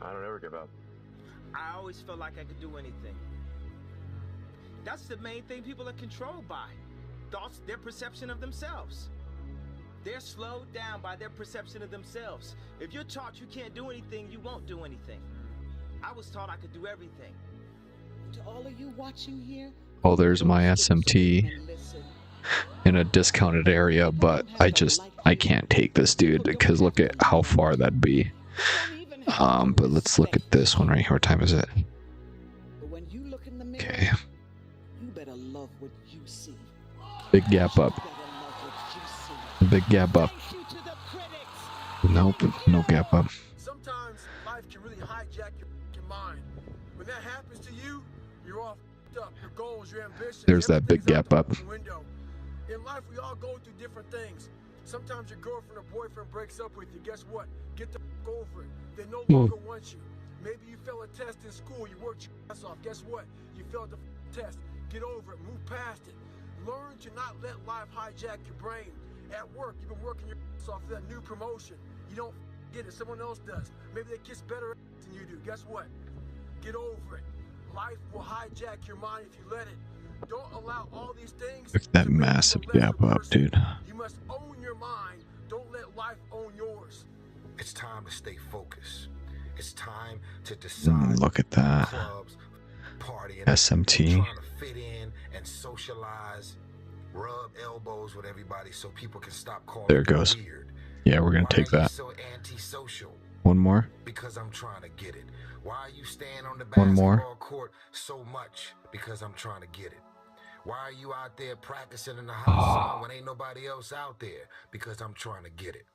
I don't ever give up. I always felt like I could do anything. That's the main thing people are controlled by. Thoughts, their perception of themselves. They're slowed down by their perception of themselves. If you're taught you can't do anything, you won't do anything. I was taught I could do everything. To all of you watching here, Oh, there's my SMT in a discounted area, but I can't take this dude because look at how far that'd be. But let's look at this one right here. What time is it? Okay. you better love what you see. Big gap up. Big gap up. Nope, no gap up. Sometimes life can really hijack your mind. When that happens to you, you're all up. Your goals, your ambitions. There's that big gap up. In life, we all go through different things. Sometimes your girlfriend or boyfriend breaks up with you. Guess what? Get the over it. They no longer want you. Maybe you failed a test in school. You worked your ass off. Guess what? You failed the test. Get over it. Move past it. Learn to not let life hijack your brain. At work, you've been working your ass off for that new promotion. You don't get it. Someone else does. Maybe they kiss better than you do. Guess what? Get over it. Life will hijack your mind if you let it. Don't allow all these things. Look at that massive gap up, dude. You must own your mind. Don't let life own yours. It's time to stay focused. It's time to decide. Look at that. Clubs, partying, SMT. trying to fit in and socialize, rub elbows with everybody so people can stop calling There it goes. weird. Yeah, we're gonna take that. So antisocial. One more. Because I'm trying to get it. Why are you staying on the One basketball more. court so much? Because I'm trying to get it. Why are you out there practicing in the hot sun when ain't nobody else out there? Because I'm trying to get it.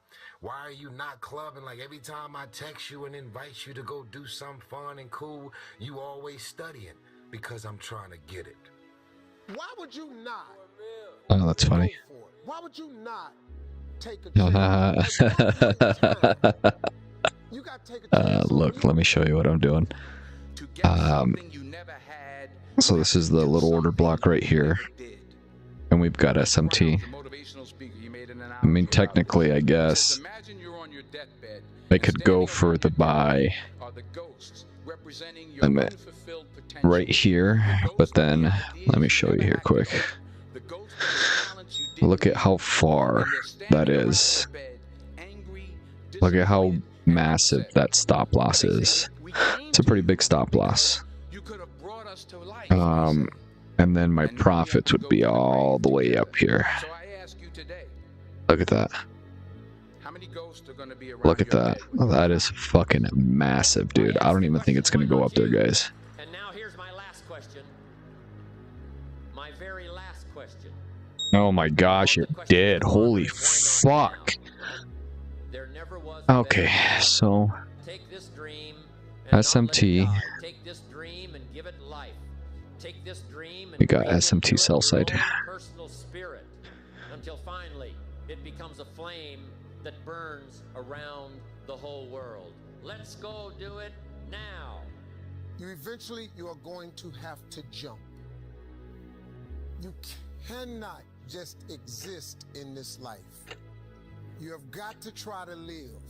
Why are you not clubbing like every time I text you and invite you to go do something fun and cool, you always studying? Because I'm trying to get it. Why would you not? Oh, that's funny. Why would you not take a Look, let me show you what I'm doing. To get something you never had So this is the little order block right here. And we've got SMT. I mean, technically, I guess they could go for the buy limit right here, but then let me show you here quick. Look at how far that is. Look at how massive that stop loss is. It's a pretty big stop loss. And then my profits would be all the way up here. Look at that. Look at that. Oh, that is fucking massive, dude. I don't even think it's gonna go up there, guys. And now here's my last question. My very last question. Oh my gosh, it did. Holy fuck. Okay, so SMT. We got SMT sell side. Personal spirit until finally it becomes a flame that burns around the whole world. Let's go do it now. Eventually, you are going to have to jump. You cannot just exist in this life. You have got to try to live.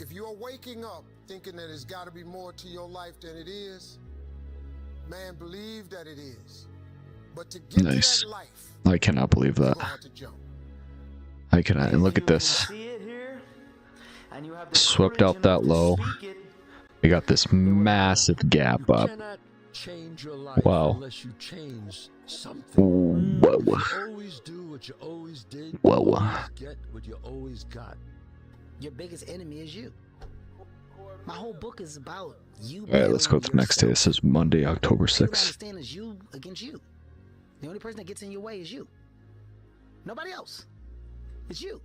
If you are waking up thinking that there's got to be more to your life than it is, man, believe that it is. But to get Nice. to that life, I cannot believe that. I cannot. And look at this. Swept out that low. We got this massive gap up. Change your life Wow. unless you change something. Whoa. You always do what you always did. Whoa. You always get what you always got. Your biggest enemy is you. My whole book is about you. Alright, let's go to the next day. This is Monday, October You 6th. understand is you against you. The only person that gets in your way is you. Nobody else. It's you.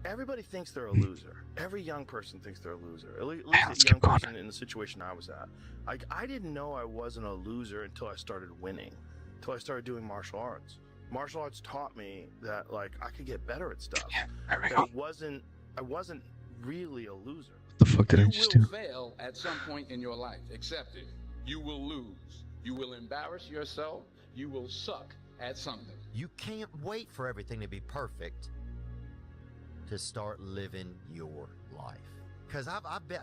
Everybody thinks they're a loser. Every young person thinks they're a loser. At least a young person in the situation I was at. Like, I didn't know I wasn't a loser until I started winning. Until I started doing martial arts. Martial arts taught me that, like, I could get better at stuff. There we That go. I wasn't really a loser. What the fuck did I just do? You will fail at some point in your life. Accept it. You will lose. You will embarrass yourself. You will suck at something. You can't wait for everything to be perfect to start living your life. Because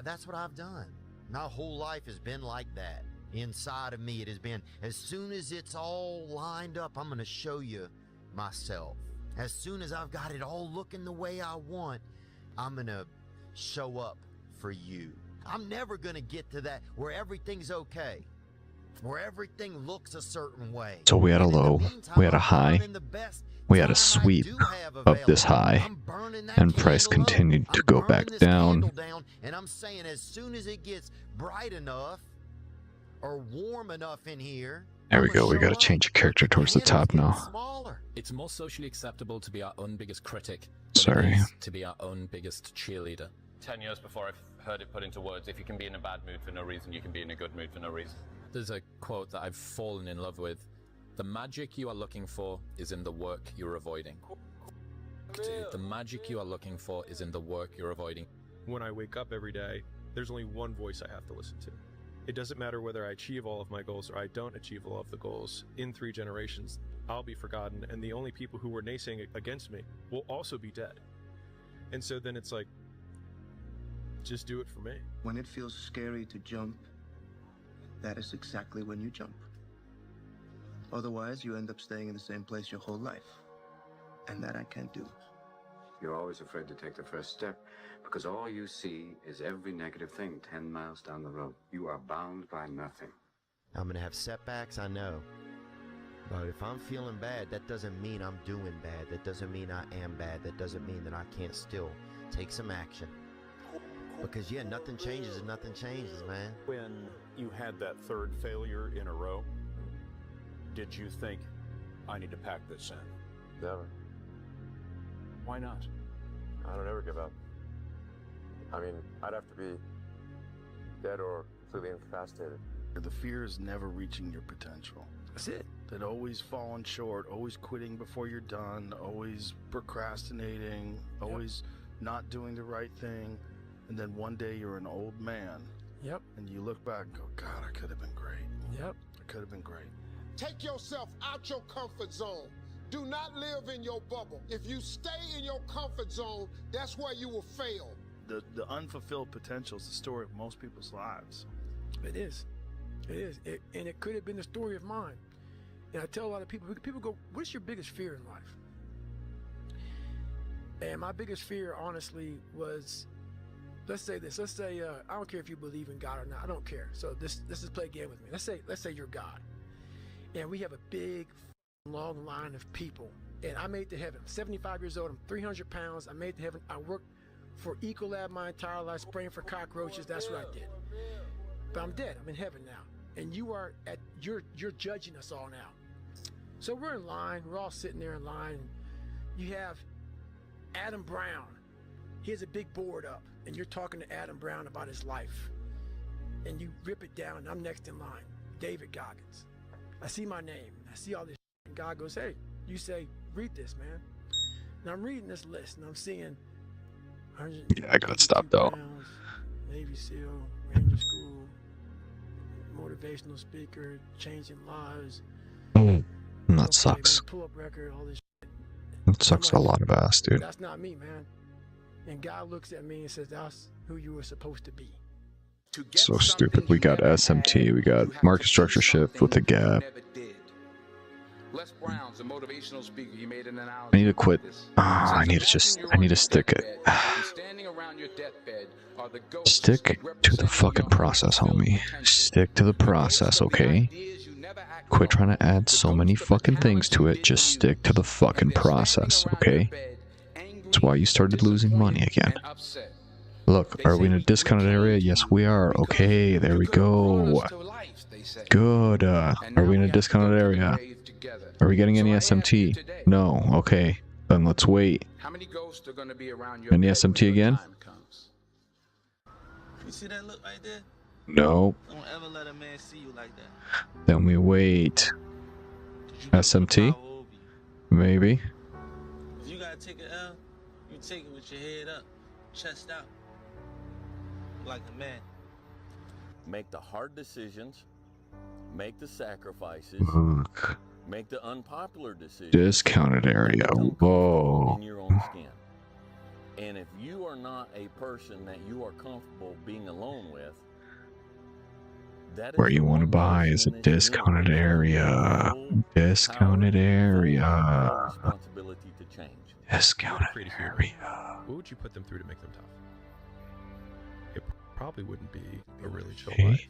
that's what I've done. My whole life has been like that. Inside of me, it has been, as soon as it's all lined up, I'm going to show you myself. As soon as I've got it all looking the way I want, I'm going to show up for you. I'm never going to get to that where everything's okay, where everything looks a certain way. So we had a low, we had a high, we had a sweep of this high, and price continued to go back down. And I'm saying as soon as it gets bright enough or warm enough in here, There we go, we gotta change a character towards the top now. It's more socially acceptable to be our own biggest critic Sorry. than it is to be our own biggest cheerleader. 10 years before I've heard it put into words, if you can be in a bad mood for no reason, you can be in a good mood for no reason. There's a quote that I've fallen in love with. The magic you are looking for is in the work you're avoiding. The magic you are looking for is in the work you're avoiding. When I wake up every day, there's only one voice I have to listen to. It doesn't matter whether I achieve all of my goals or I don't achieve all of the goals. In 3 generations, I'll be forgotten, and the only people who were naysaying against me will also be dead. And so then it's like, just do it for me. When it feels scary to jump, that is exactly when you jump. Otherwise, you end up staying in the same place your whole life. And that I can't do. You're always afraid to take the first step because all you see is every negative thing 10 miles down the road. You are bound by nothing. I'm going to have setbacks, I know. But if I'm feeling bad, that doesn't mean I'm doing bad. That doesn't mean I am bad. That doesn't mean that I can't still take some action. Because, yeah, nothing changes and nothing changes, man. When you had that third failure in a row, did you think, I need to pack this in? Never. Why not? I don't ever give up. I mean, I'd have to be dead or completely incapacitated. The fear is never reaching your potential. That's it. That always falling short, always quitting before you're done, always procrastinating, always not doing the right thing. And then one day you're an old man. Yep. And you look back and go, God, I could have been great. Yep. It could have been great. Take yourself out your comfort zone. Do not live in your bubble. If you stay in your comfort zone, that's where you will fail. The unfulfilled potential is the story of most people's lives. It is. It is. And it could have been the story of mine. And I tell a lot of people go, what's your biggest fear in life? And my biggest fear, honestly, was, let's say this. Let's say, I don't care if you believe in God or not. I don't care. So let's just play a game with me. Let's say you're God. And we have a big, long line of people. And I made it to heaven. I'm 75 years old. I'm 300 pounds. I made it to heaven. I worked for Ecolab my entire life, spraying for cockroaches. That's what I did. But I'm dead. I'm in heaven now. And you're judging us all now. So we're in line. We're all sitting there in line. You have Adam Brown. He has a big board up, and you're talking to Adam Brown about his life. And you rip it down, and I'm next in line. David Goggins. I see my name. I see all this, and God goes, hey, you say, read this, man. And I'm reading this list, and I'm seeing Yeah, I got stopped out. Navy SEAL, Ranger School, motivational speaker, changing lives. That sucks. Pull-up record, all this shit. That sucks a lot of ass, dude. That's not me, man. And God looks at me and says, that's who you were supposed to be. So stupid. We got SMT, we got market structure shift with the gap. Les Brown's a motivational speaker. He made an analogy. I need to quit. I need to stick it. Stick to the fucking process, homie. Stick to the process, okay? Quit trying to add so many fucking things to it. Just stick to the fucking process, okay? That's why you started losing money again. Look, are we in a discounted area? Yes, we are. Okay, there we go. Good. Are we in a discounted area? Are we getting any SMT? No. Okay. Then let's wait. Any SMT again? You see that look right there? No. Don't ever let a man see you like that. Then we wait. SMT? Maybe. If you gotta take an L, you take it with your head up, chest out. Like a man. Make the hard decisions. Make the sacrifices. Look. Make the unpopular decisions. Discounted area. Whoa. In your own skin. And if you are not a person that you are comfortable being alone with, that where you want to buy is a discounted area. Discounted area. Responsibility to change. Discounted area. What would you put them through to make them tough? It probably wouldn't be a really chill Okay. life.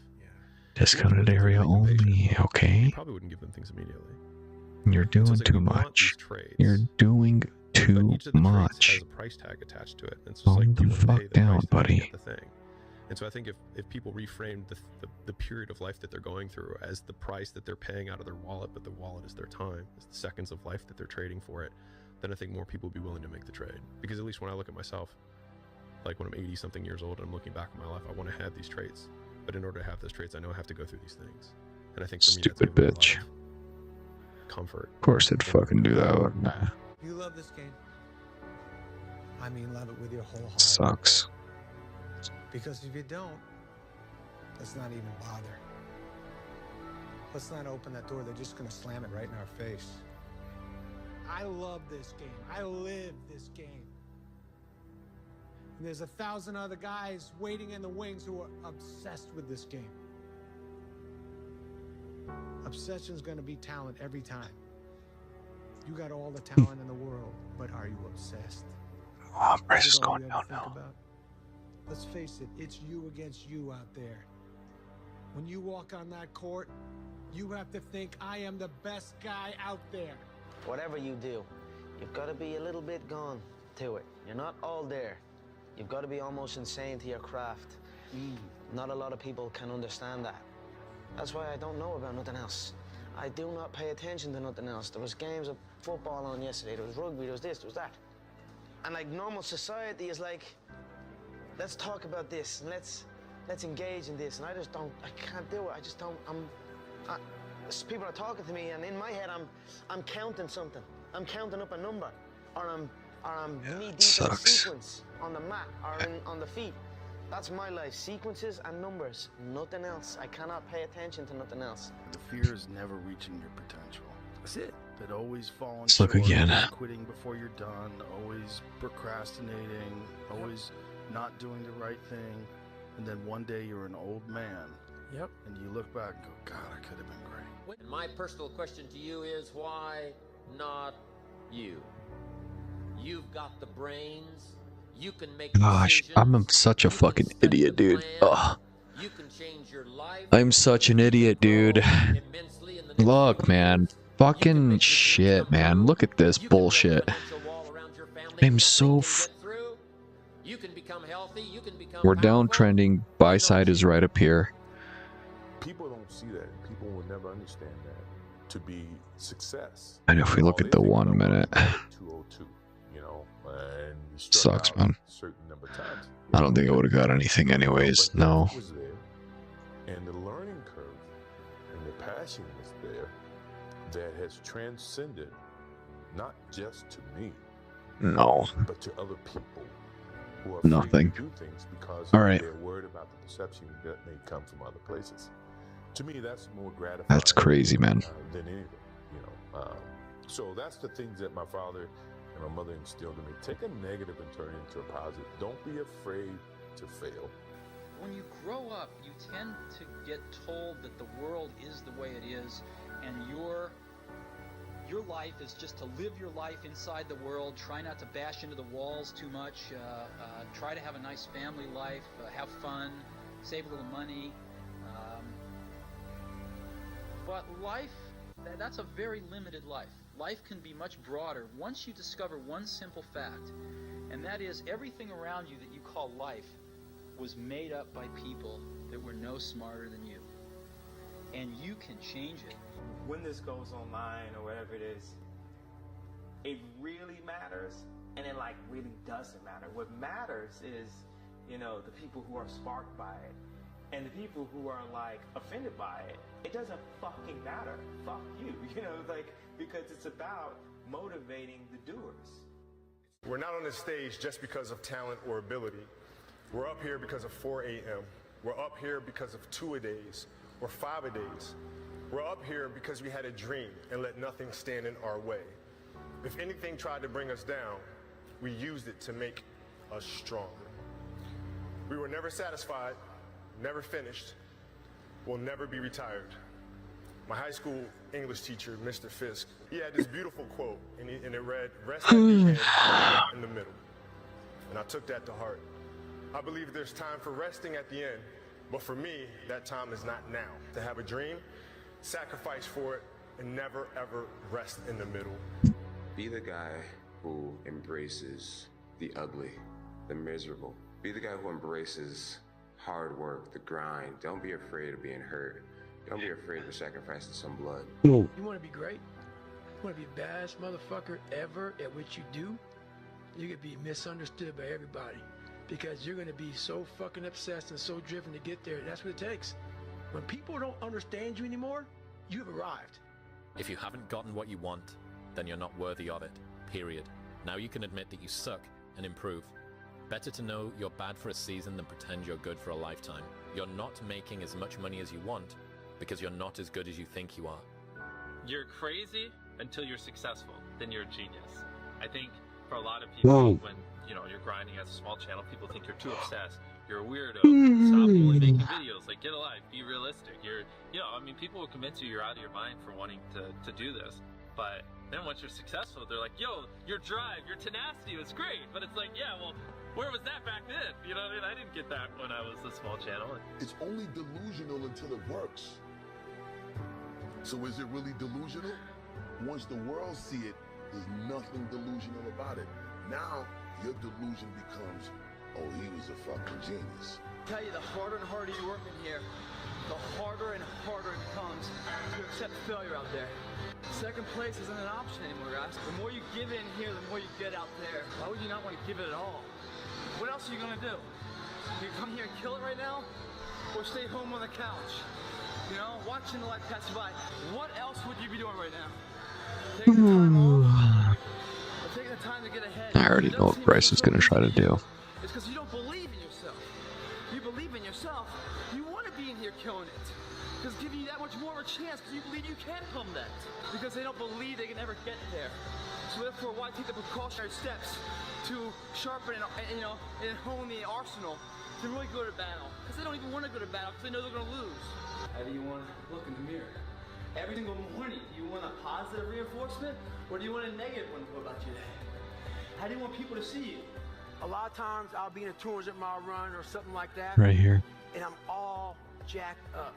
Discounted area only, okay? You probably wouldn't give them things immediately. You're doing too much. You're doing too much. Has a price tag attached to it. And so Calm the fuck down, buddy. The thing. And so I think if people reframe the period of life that they're going through as the price that they're paying out of their wallet, but the wallet is their time, it's the seconds of life that they're trading for it, then I think more people would be willing to make the trade. Because at least when I look at myself, like when I'm 80 something years old and I'm looking back at my life, I want to have these traits. But in order to have those traits, I know I have to go through these things. And I think for Stupid me, that's bitch. Comfort. Of course they'd fucking do that. Nah. You love this game. I mean, love it with your whole heart. Sucks. Because if you don't, let's not even bother. Let's not open that door. They're just going to slam it right in our face. I love this game. I live this game. And there's 1,000 other guys waiting in the wings who are obsessed with this game. Obsession's going to be talent every time. You got all the talent in the world, but are you obsessed? Oh, price is going down now. Let's face it, it's you against you out there. When you walk on that court, you have to think, I am the best guy out there. Whatever you do, you've got to be a little bit gone to it. You're not all there. You've got to be almost insane to your craft. Not a lot of people can understand that. That's why I don't know about nothing else. I do not pay attention to nothing else. There was games of football on yesterday. There was rugby, there was this, there was that. And like normal society is like, let's talk about this and let's engage in this. And I can't do it. I just don't, people are talking to me and in my head I'm counting something. I'm counting up a number or I'm knee deep in a sequence on the mat or on the feet. That's my life. Sequences and numbers. Nothing else. I cannot pay attention to nothing else. The fear is never reaching your potential. That's it. That always falling Let's look again. Quitting before you're done, always procrastinating, always not doing the right thing, and then one day you're an old man. Yep. And you look back and go, God, I could have been great. And my personal question to you is, why not you? You've got the brains. You can make Gosh, I'm such a fucking idiot, dude. Ugh. You can change your life. I'm such an idiot, dude. Look, man. Fucking shit, man. Look at this bullshit. I'm so We're downtrending. Buy side is right up here. People don't see that. People will never understand that to be success. And if we look at the 1 minute. 202, you know, and you Sucks, man. certain number of times. I don't think I would have got anything anyways. No. Was there, and the learning curve and the passion was there that has transcended not just to me, No. but to other people who are Nothing. afraid to do things because All right. they're worried about the perception that may come from other places. To me, that's more gratifying. That's crazy, man. Than anything, you know. So that's the things that my father and my mother instilled in me. Take a negative and turn it into a positive. Don't be afraid to fail. When you grow up, you tend to get told that the world is the way it is, and your life is just to live your life inside the world. Try not to bash into the walls too much. Try to have a nice family life. Have fun. Save a little money. But life, that's a very limited life. Life can be much broader once you discover one simple fact, and that is everything around you that you call life was made up by people that were no smarter than you. And you can change it. When this goes online or whatever it is, it really matters, and it like really doesn't matter. What matters is, you know, the people who are sparked by it, and the people who are like offended by it. It doesn't fucking matter. Fuck you, you know, like, because it's about motivating the doers. We're not on this stage just because of talent or ability. We're up here because of 4 a.m. We're up here because of 2-a-days or 5-a-days. We're up here because we had a dream and let nothing stand in our way. If anything tried to bring us down, we used it to make us stronger. We were never satisfied, never finished, will never be retired. My high school English teacher, Mr. Fisk, he had this beautiful quote, and it read, "Rest at the end, not in the middle." And I took that to heart. I believe there's time for resting at the end, but for me, that time is not now. To have a dream, sacrifice for it, and never ever rest in the middle. Be the guy who embraces the ugly, the miserable. Be the guy who embraces hard work, the grind. Don't be afraid of being hurt. Don't be afraid of sacrificing some blood. You want to be great? You want to be the baddest motherfucker ever at what you do? You could be misunderstood by everybody because you're going to be so fucking obsessed and so driven to get there. That's what it takes. When people don't understand you anymore, you've arrived. If you haven't gotten what you want, then you're not worthy of it. Period. Now you can admit that you suck and improve. Better to know you're bad for a season than pretend you're good for a lifetime. You're not making as much money as you want because you're not as good as you think you are. You're crazy until you're successful. Then you're a genius. I think for a lot of people, when you're grinding as a small channel, people think you're too obsessed. You're a weirdo. Stop only making videos. Like, get a life. Be realistic. People will convince you you're out of your mind for wanting to do this. But then once you're successful, they're like, yo, your drive, your tenacity was great. But it's like, yeah, well, where was that back then? You know what I mean? I didn't get that when I was a small channel. It's only delusional until it works. So is it really delusional? Once the world see it, there's nothing delusional about it. Now, your delusion becomes, oh, he was a fucking genius. I tell you, the harder and harder you work in here, the harder and harder it becomes to accept failure out there. Second place isn't an option anymore, guys. The more you give in here, the more you get out there. Why would you not want to give it at all? What else are you gonna do? You come here and kill it right now? Or stay home on the couch? You know, watching the life pass by. What else would you be doing right now? Taking the time off? Or taking the time to get ahead? I already know what Bryce is going to try to do. It's because you don't believe in yourself. you believe in yourself, you want to be in here killing it. Because it's giving you that much more of a chance because you believe you can become that. Because they don't believe they can ever get there. So therefore, why take the precautionary steps to sharpen and hone the arsenal to really go to battle? Because they don't even want to go to battle because they know they're going to lose. How do you want to look in the mirror? Every single morning, do you want a positive reinforcement or do you want a negative one about your day? How do you want people to see you? A lot of times I'll be in a 200-mile run or something like that. Right here. And I'm all jacked up.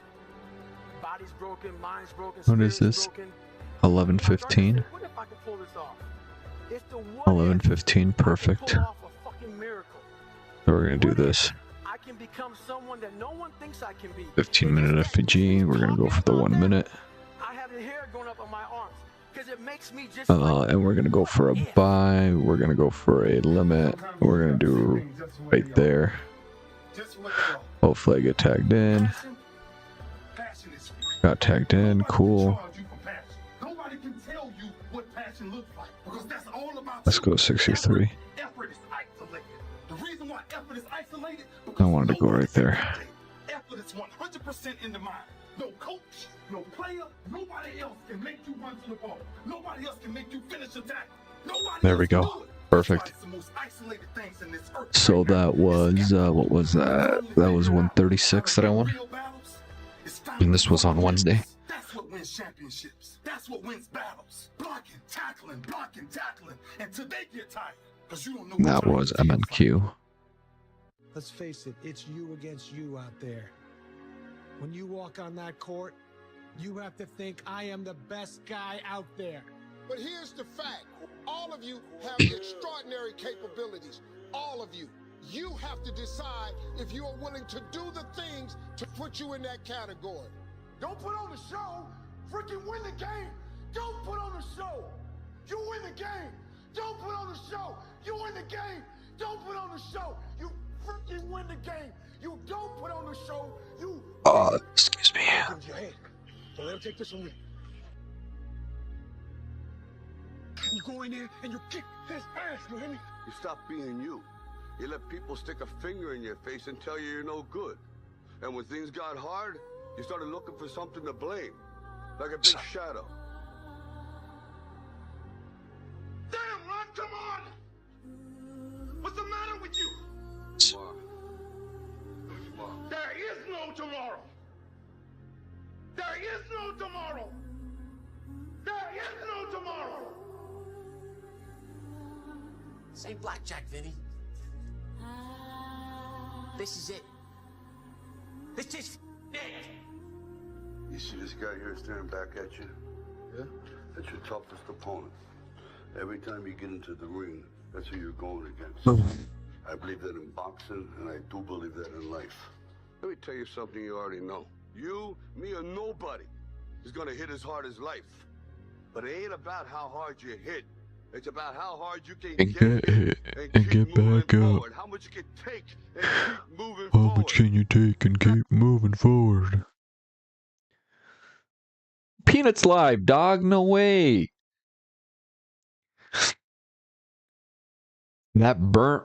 Body's broken, mind's broken, What is this? 11:15. What if I can pull this off? It's the 11:15, perfect. So we're gonna do this. I can become someone that no one thinks I can be. 15-minute FPG. We're gonna go for the 1 minute. I have the hair going up on my arms because it makes me just And we're gonna go for a buy. We're gonna go for a limit. We're gonna do right there. Hopefully I get tagged in. Got tagged in, cool. Let's go 63. I wanted to go right there. Effort is 100% in the mind. No coach, no player, nobody else can make you run to the ball. Nobody else can make you finish a tackle. There we go. Perfect. So that was, what was that? That was 136 that I won. And this was on Wednesday. That's what wins championships. That's what wins battles. Blocking, tackling, until they get tired. Because you don't know That was MNQ. Let's face it, it's you against you out there. When you walk on that court, you have to think, I am the best guy out there. But here's the fact. All of you have extraordinary capabilities. All of you. You have to decide if you are willing to do the things to put you in that category. Don't put on the show. Freaking win the game. Don't put on the show. You win the game. Don't put on the show. You win the game. Don't put on the show. You freaking win the game. You don't put on the show. You. Excuse me. So let him take this one with you. You go in there and you kick his ass, you hear me? You stop being you. You let people stick a finger in your face and tell you you're no good. And when things got hard, you started looking for something to blame. Like a big shadow. Damn, Ron, come on! What's the matter with you? There is no tomorrow. There is no tomorrow. There is no tomorrow. Say blackjack, Vinny. This is it. This is it. You see this guy here staring back at you? Yeah? That's your toughest opponent. Every time you get into the ring, that's who you're going against. I believe that in boxing, and I do believe that in life. Let me tell you something you already know. You, me, or nobody is gonna hit as hard as life. But it ain't about how hard you hit. It's about how hard you can get hit and get back up. How much you can take and keep moving forward. How much can you take and keep moving forward? Peanuts live, dog. No way. That burnt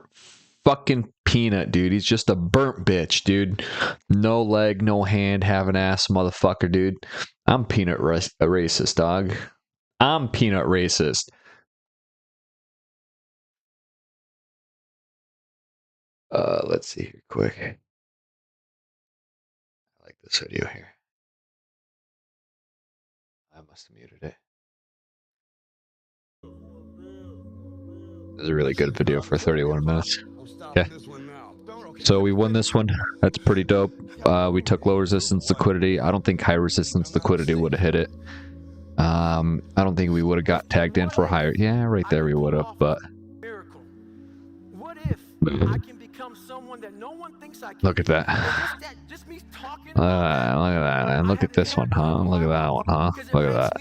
fucking Peanut, dude. He's just a burnt bitch, dude. No leg, no hand, have an ass motherfucker, dude. I'm Peanut racist, dog. I'm Peanut racist. Let's see here quick. I like this video here. I must have muted it. This is a really good video for 31 minutes. Okay. So we won this one. That's pretty dope. We took low resistance liquidity. I don't think high resistance liquidity would have hit it. I don't think we would have got tagged in for higher. Yeah, right there we would have, but. What if I can become someone that no one thinks I can? Look at that. Just me talking Look at that. And look at this one, huh? Look at that one, huh? Look at that.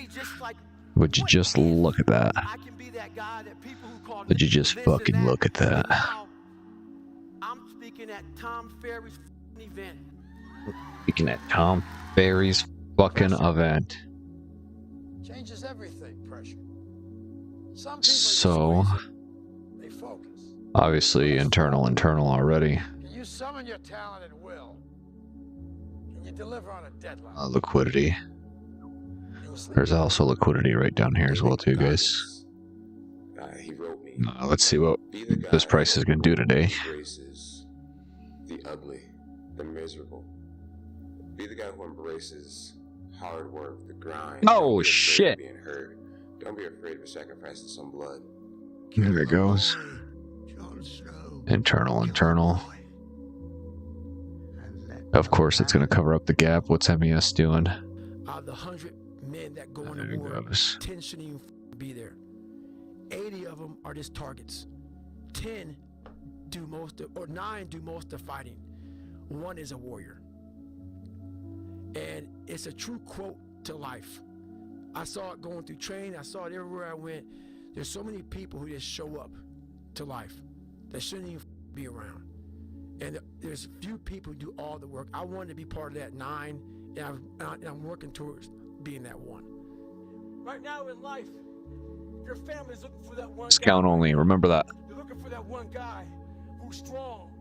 Would you just look at that? Would you just fucking look at that? I'm speaking at Tom Ferry's event. Speaking at Tom Ferry's fucking event. Changes everything, pressure. Some people So, they focus. obviously internal already. You summon your talent at will. And you deliver on a deadline. Liquidity. There's also liquidity right down here as well too, guys. He wrote me. Let's see what this price is going to do today. Embraces the ugly, the miserable. Be the guy who embraces hard work, the grind. Oh shit! Being hurt. Don't be afraid of sacrificing some blood. There it goes. Internal. Of course, it's going to cover up the gap. What's MES doing? Out of the 100 men that go There into it war, goes. 10 shouldn't even be there. 80 of them are just targets. 10 do most of, or 9 do most of fighting. 1 is a warrior. And it's a true quote to life. I saw it going through training. I saw it everywhere I went. There's so many people who just show up to life that shouldn't even be around. And there's few people who do all the work. I wanted to be part of that 9, and I'm working towards being that 1. Right now in life, your family's looking for that one Discount guy. only. Remember that. They're looking for that one guy who's strong,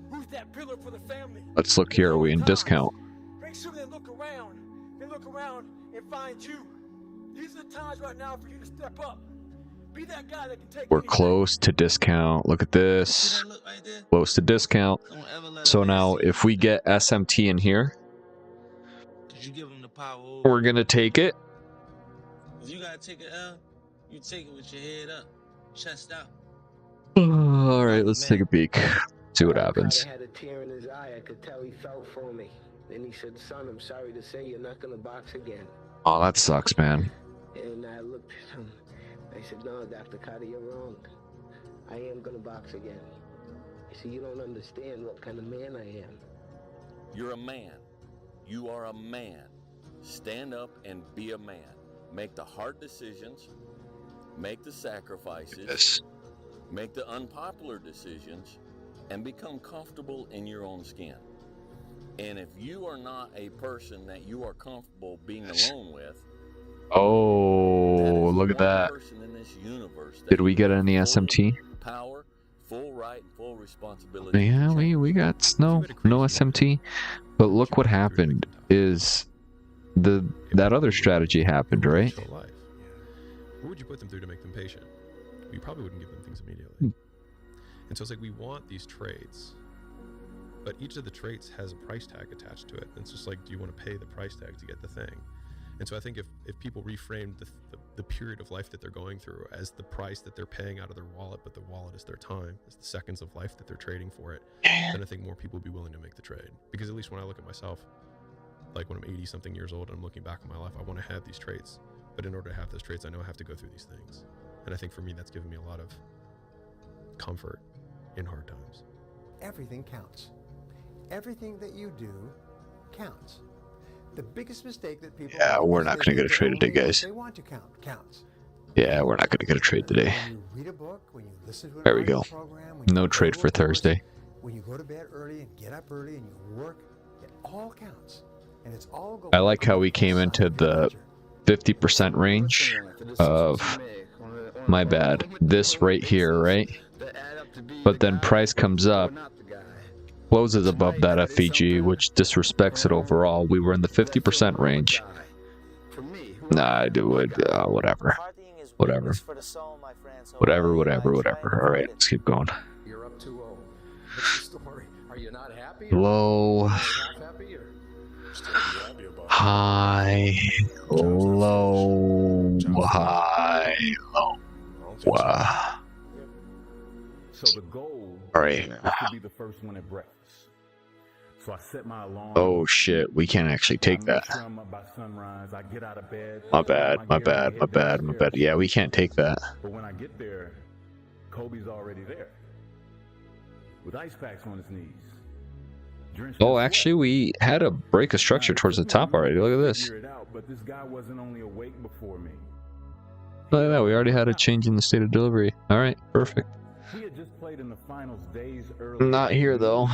who's that pillar for the family. Let's look here. Are we in discount? Make sure they look around. They look around and find you. These are the times right now for you to step up. Be that guy that can take. We're close to discount. Look at this. Close to discount. So now if we get SMT in here, we're going to take it. If you gotta take it L, you take it with your head up, chest out. All right, let's take a peek. See what happens. Had a tear in his eye. I could tell he felt for me. Then he said, "Son, I'm sorry to say you're not gonna box again." Oh, that sucks, man. And I looked at him. I said, "No, Dr. Carter, you're wrong. I am gonna box again." He said, "You don't understand what kind of man I am." You're a man. You are a man. Stand up and be a man. Make the hard decisions. Make the sacrifices. Make the unpopular decisions. And become comfortable in your own skin. And if you are not a person that you are comfortable being alone with, Oh, look at that. Did we get any SMT? power, full right, and full responsibility. Yeah, we got no SMT. But look what happened is that other strategy happened, right? What would you put them through to make them patient? You probably wouldn't give them things immediately. And so it's like we want these traits, but each of the traits has a price tag attached to it. And it's just like, do you want to pay the price tag to get the thing? And so I think if people reframed the period of life that they're going through as the price that they're paying out of their wallet, but the wallet is their time, is the seconds of life that they're trading for it, then I think more people would be willing to make the trade. Because at least when I look at myself, like when I'm 80 something years old and I'm looking back on my life, I want to have these traits. But in order to have those traits, I know I have to go through these things. And I think for me, that's given me a lot of comfort in hard times. Everything counts. Everything that you do counts. The biggest mistake that people we're not going to get a trade today, guys. they want to count counts. Yeah, we're not going to get a trade today. When you read a book, when you listen to an There we go. audio program, when you No go trade to for a course, Thursday. when you go to bed early and get up early and you work, it all counts. And it's all going I like how we came into the 50% range of, my bad, this right here, right? But then price comes up, closes above that FVG, which disrespects it overall. We were in the 50% range. Nah, I do it, whatever. Whatever. Whatever. All right, let's keep going. You're up 2-0. What's the story? Are you not happy? Low, high, low, high, low. Wow. So the goal All right. was to be the first one at breakfast. So I set my alarm. Oh shit, we can't actually take that. Make sure I'm up by sunrise. I get out of bed. My bad. Yeah, we can't take that. But when I get there, Kobe's already there. With ice packs on his knees. Oh, actually, we had a break of structure towards the top already. Look at this. Figure it out, but this guy wasn't only awake before me. Look at that. We already had a change in the state of delivery. All right, perfect. He had just played in the finals days earlier. Not here though.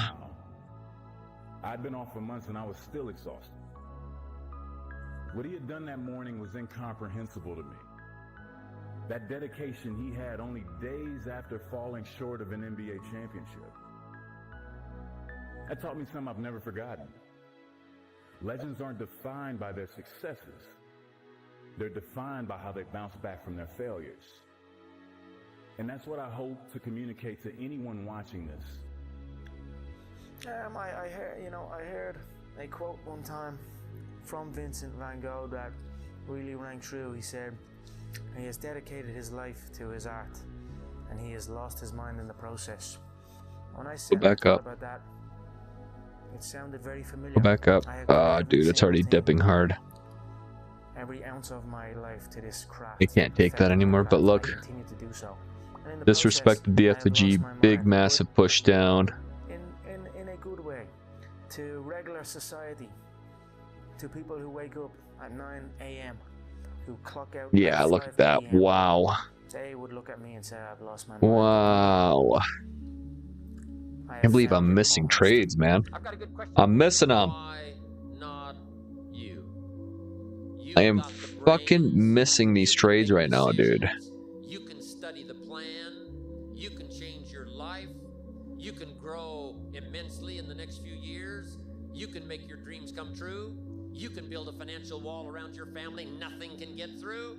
I'd been off for months and I was still exhausted. What he had done that morning was incomprehensible to me. That dedication he had only days after falling short of an NBA championship. That taught me something I've never forgotten. Legends aren't defined by their successes. They're defined by how they bounce back from their failures. And that's what I hope to communicate to anyone watching this. I heard a quote one time from Vincent van Gogh that really rang true. He said, he has dedicated his life to his art, and he has lost his mind in the process. When I said about that, it sounded very familiar. Go back up. Ah, dude, it's already dipping hard. Every ounce of my life to this craft. I can't take that anymore, but look. Disrespected the effigy, big massive push down. In a good way. To regular society. To people who wake up at 9 a.m. who clock out. Yeah, look at that. Wow. They would look at me and say, I've lost my mind. Wow. I can't believe I'm missing trades, man. I'm missing them. Why not you? I am fucking missing these trades right now, dude. You can study the plan. You can change your life. You can grow immensely in the next few years. You can make your dreams come true. You can build a financial wall around your family nothing can get through.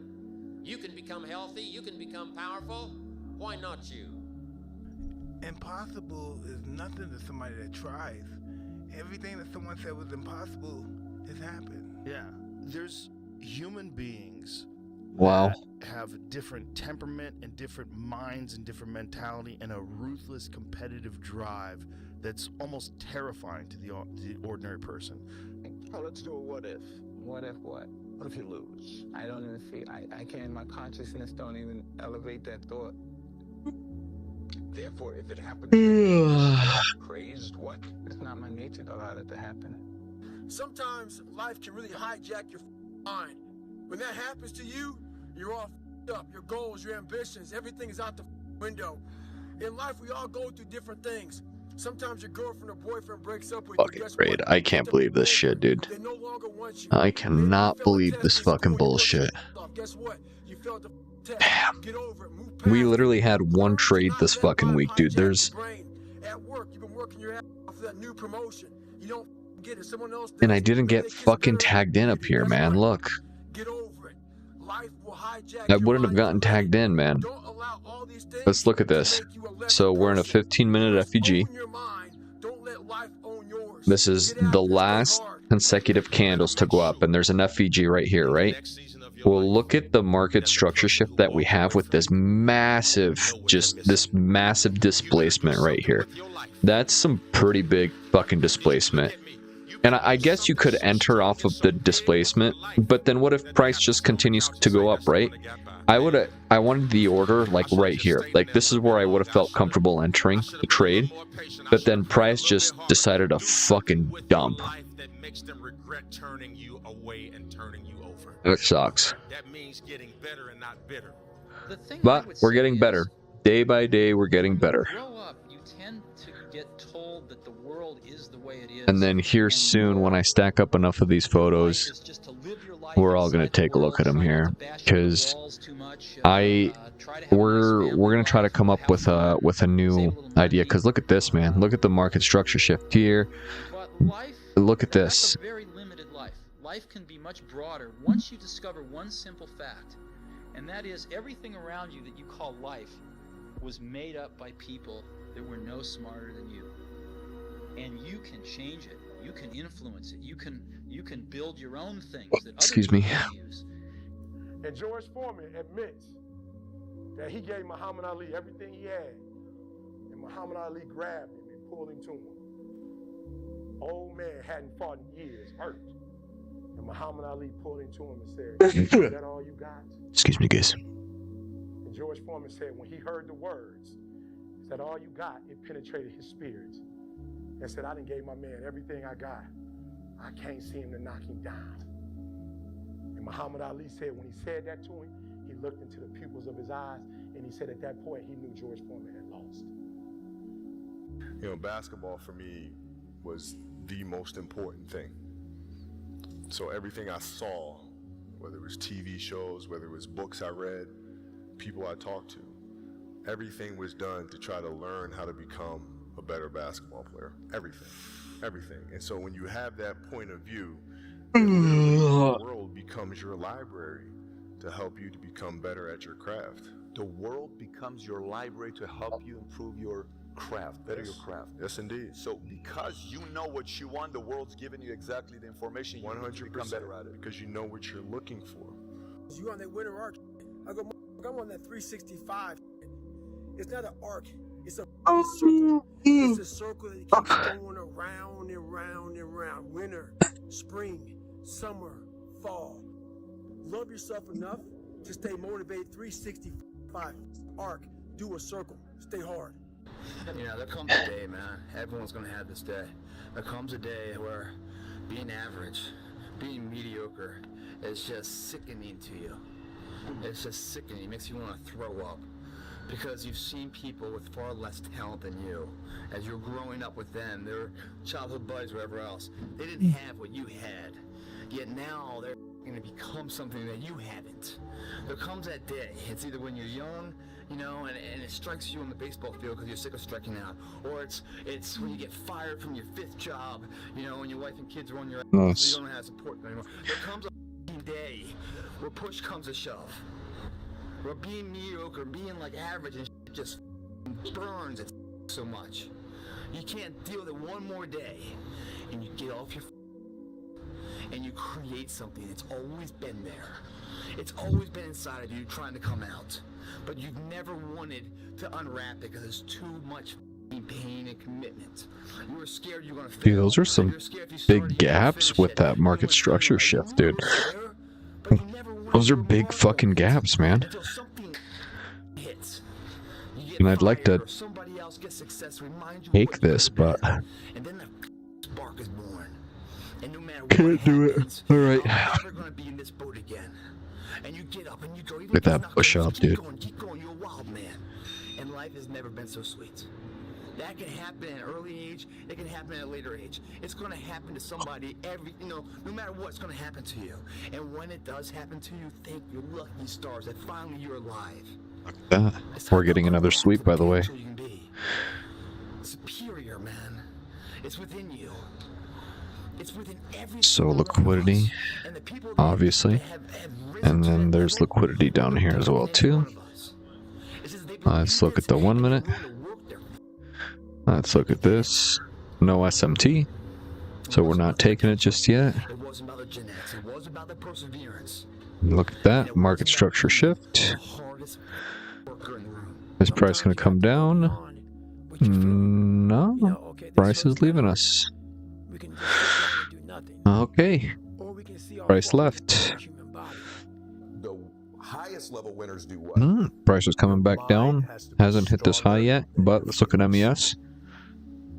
You can become healthy. You can become powerful. Why not you? Impossible is nothing to somebody that tries. Everything that someone said was impossible has happened. Yeah, there's human beings wow. that have different temperament and different minds and different mentality and a ruthless competitive drive that's almost terrifying to the ordinary person. Oh, let's do a what if. What if what? What if you lose? I don't even feel, I can't, my consciousness don't even elevate that thought. Therefore, if it happens, crazed, what? It's not my nature to allow that to happen. Sometimes life can really hijack your mind. When that happens to you, you're all up. Your goals, your ambitions, everything is out the window. In life, we all go through different things. Sometimes your girlfriend or boyfriend breaks up with fucking great. I can't believe this shit, dude. I cannot believe this fucking bullshit. Guess what? You failed the test. Damn. Get over it. Move We literally had one trade this fucking week, dude. There's... At work, you've been working your ass off for that new promotion. You don't get it. Someone else does. And I didn't get fucking tagged in up here, man. Look. Get over it. Life will hijack I wouldn't have gotten tagged in, man. Let's look at this. So we're in a 15-minute FEG. This is the last consecutive candles to go up, and there's an FEG right here, right? Well, look at the market structure shift that we have with this massive, just this massive displacement right here. That's some pretty big fucking displacement. And I guess you could enter off of the displacement, but then what if price just continues to go up, right? I wanted the order like right here. Like this is where I would have felt comfortable entering the trade, but then price just decided to fucking dump. It sucks. But we're getting better. Day by day, we're getting better. And then here soon, when I stack up enough of these photos, we're all gonna take a look at them here, because we're gonna try to come up with a new idea. Because look at this, man. Look at the market structure shift here. Look at this. Life can be much broader once you discover one simple fact, and that is everything around you that you call life was made up by people that were no smarter than you. And you can change it. You can influence it. You can build your own things that Excuse me. use. And George Foreman admits that he gave Muhammad Ali everything he had, and Muhammad Ali grabbed him and pulled him to him. Old man hadn't fought in years, hurt. And Muhammad Ali pulled him to him and said, "Is that all you got?" Excuse me, guys. And George Foreman said when he heard the words, "Is that all you got?" it penetrated his spirit. And said, "I done gave my man everything I got. I can't see him to knock him down." And Muhammad Ali said when he said that to him, he looked into the pupils of his eyes, and he said at that point he knew George Foreman had lost. You know, basketball for me was the most important thing. So everything I saw, whether it was TV shows, whether it was books I read, people I talked to, everything was done to try to learn how to become a better basketball player. Everything. And so when you have that point of view, the world becomes your library to help you to become better at your craft. The world becomes your library to help you improve your craft, better your craft. Yes, indeed. So because you know what you want, the world's giving you exactly the information you need to become better at it. Because you know what you're looking for. You on that winter arc? I go, I'm on that 365. It's not an arc. It's a circle. It's a circle that keeps going around and round and round. Winter, spring, summer, fall. Love yourself enough to stay motivated. 365 arc. Do a circle. Stay hard. You know, there comes a day, man. Everyone's gonna have this day. There comes a day where being average, being mediocre is just sickening to you. It's just sickening. It makes you want to throw up. Because you've seen people with far less talent than you. As you're growing up with them, their childhood buddies, whatever else, they didn't have what you had. Yet now they're going to become something that you haven't. There comes that day. It's either when you're young, you know, and it strikes you on the baseball field because you're sick of striking out, or it's when you get fired from your 5th job, you know, and your wife and kids are on your ass, so you don't have support anymore. There comes a day where push comes to shove. Where being mediocre, being like average and shit just burns it so much. You can't deal with it one more day. And you get off your and you create something that's always been there. It's always been inside of you trying to come out. But you've never wanted to unwrap it because there's too much pain and commitment. You were scared you were going to fail. Dude, those are some big gaps with that market structure shift, dude. Those are big fucking gaps, man. And I'd like to take this, but can't do it. All right. Get that push up, dude. Keep going. You're a wild man, and life has never been so sweet. That can happen at an early age. It can happen at a later age. It's going to happen to somebody no matter what, it's going to happen to you. And when it does happen to you, thank your lucky stars that finally you're alive. We're getting another sweep, by the way. Superior, man. It's within you. It's within every So liquidity, obviously. And then there's liquidity down here as well, too. Let's look at the 1 minute. Let's look at this. No SMT. So we're not taking it just yet. Look at that. Market structure shift. Is price going to come down? No. Price is leaving us. Okay. Price left. The highest level winners do what? Price is coming back down. Hasn't hit this high yet, but let's look at MES.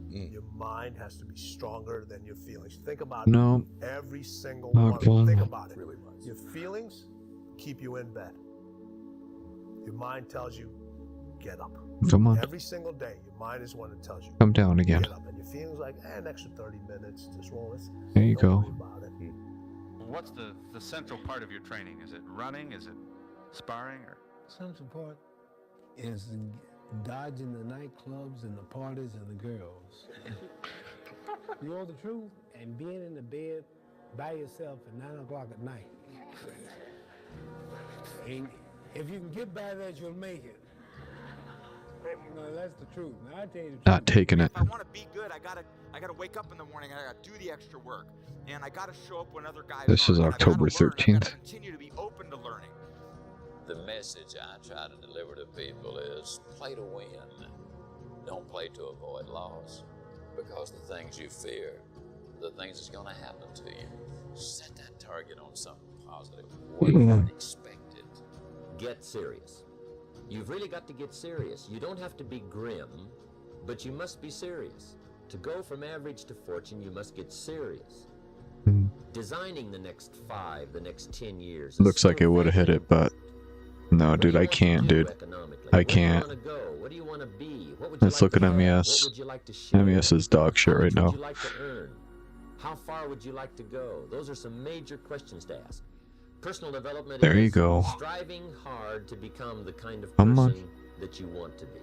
Your mind has to be stronger than your feelings. Think about No. every single one of them. Think about it. Your feelings keep you in bed. Your mind tells you, get up. Come on. Every single day, your mind is one that tells you, Come down again. get up. And your feelings like, an extra 30 minutes, just roll this. There you go. What's the central part of your training? Is it running? Is it sparring? Or Central part is dodging the nightclubs and the parties and the girls. You know the truth? And being in the bed by yourself at 9 o'clock at night. And if you can get by that, you'll make it. No, that's the truth. Now, I tell you the truth. Not taking it. If I want to be good, I gotta wake up in the morning. I gotta do the extra work, and I gotta show up when other guys. This is October 13th. Continue to be open to learning. The message I try to deliver to people is play to win. Don't play to avoid loss. Because the things you fear, the things that's going to happen to you, set that target on something positive. Wait for it, expect it. Get serious. You've really got to get serious. You don't have to be grim, but you must be serious. To go from average to fortune, you must get serious. Designing the next 5, the next 10 years. Looks like it would have hit it, but no, dude, I can't, dude. I can't. What do you want to be? Let's look at MES. MES is dog shit right now. What would you like to earn? How far would you like to go? Those are some major questions to ask. Personal development There is you go. striving hard to become the kind of Come person on. that you want to be.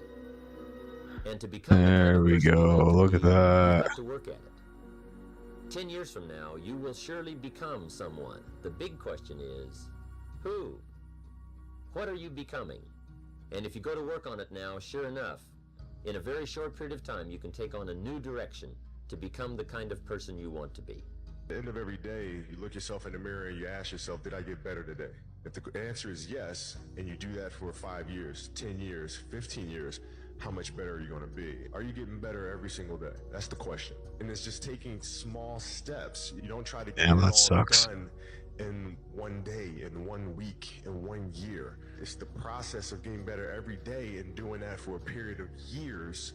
And to become There we go. Look at you that. have to work at it. 10 years from now, you will surely become someone. The big question is, who? What are you becoming? And if you go to work on it now, sure enough, in a very short period of time, you can take on a new direction to become the kind of person you want to be. At the end of every day, you look yourself in the mirror and you ask yourself, did I get better today? If the answer is yes, and you do that for 5 years, 10 years, 15 years, how much better are you going to be? Are you getting better every single day? That's the question. And it's just taking small steps. You don't try to get Damn, it that all sucks. done in 1 day, in 1 week, in 1 year. It's the process of getting better every day and doing that for a period of years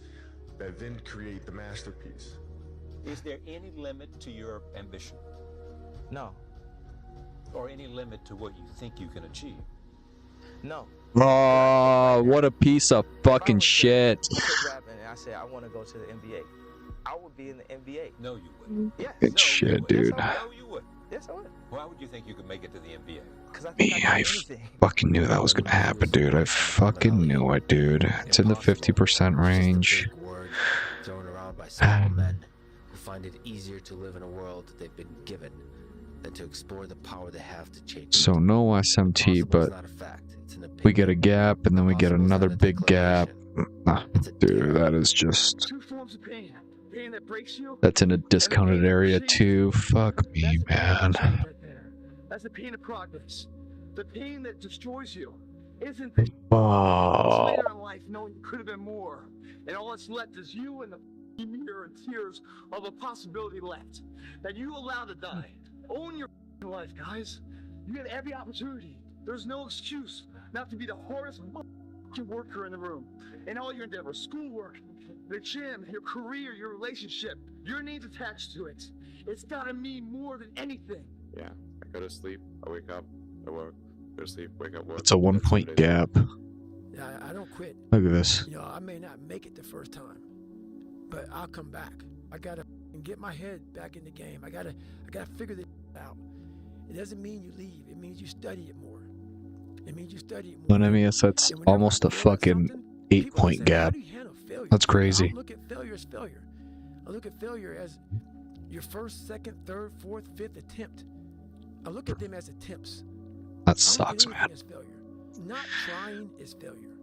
that then create the masterpiece. Is there any limit to your ambition? No. Or any limit to what you think you can achieve? No. Oh, what a piece of fucking shit. Rapping and I said I want to go to the NBA. I would be in the NBA. No, you wouldn't. Yes. Good shit, dude. No, you would. Yes, I would. Why would you think you could make it to the NBA? Because I think I fucking knew that was gonna happen, dude. I fucking knew it, dude. It's in the 50% range. Thrown around by some men who find it easier to live in a world that they've been given than to explore the power they have to change. So no SMT, but we get a gap and then we get another big gap. Ah, dude, that is just... Two forms of pain. Pain that breaks you. That's in a discounted area too. Fuck me, man. That's the pain of progress. The pain that destroys you isn't the Oh. later in life knowing you could have been more. And all that's left is you and the mirror and tears of a possibility left that you allowed to die. Own your life, guys. You get every opportunity. There's no excuse not to be the hardest worker in the room. In all your endeavors, schoolwork, the gym, your career, your relationship, your name's attached to it. It's gotta mean more than anything. Yeah, I go to sleep, I wake up, I work, go to sleep, wake up, work. It's a 1 point gap. Yeah, I don't quit. Look at this. You know, I may not make it the first time, but I'll come back. I gotta get my head back in the game. I gotta figure this out. It doesn't mean you leave. It means you study it more. It means you study it more. But I mean, that's almost a fucking 8 point gap. That's crazy. I don't look at failure as failure. I look at failure as your first, second, third, fourth, fifth attempt. I look at them as attempts. That sucks, man. As failure. Not trying is failure.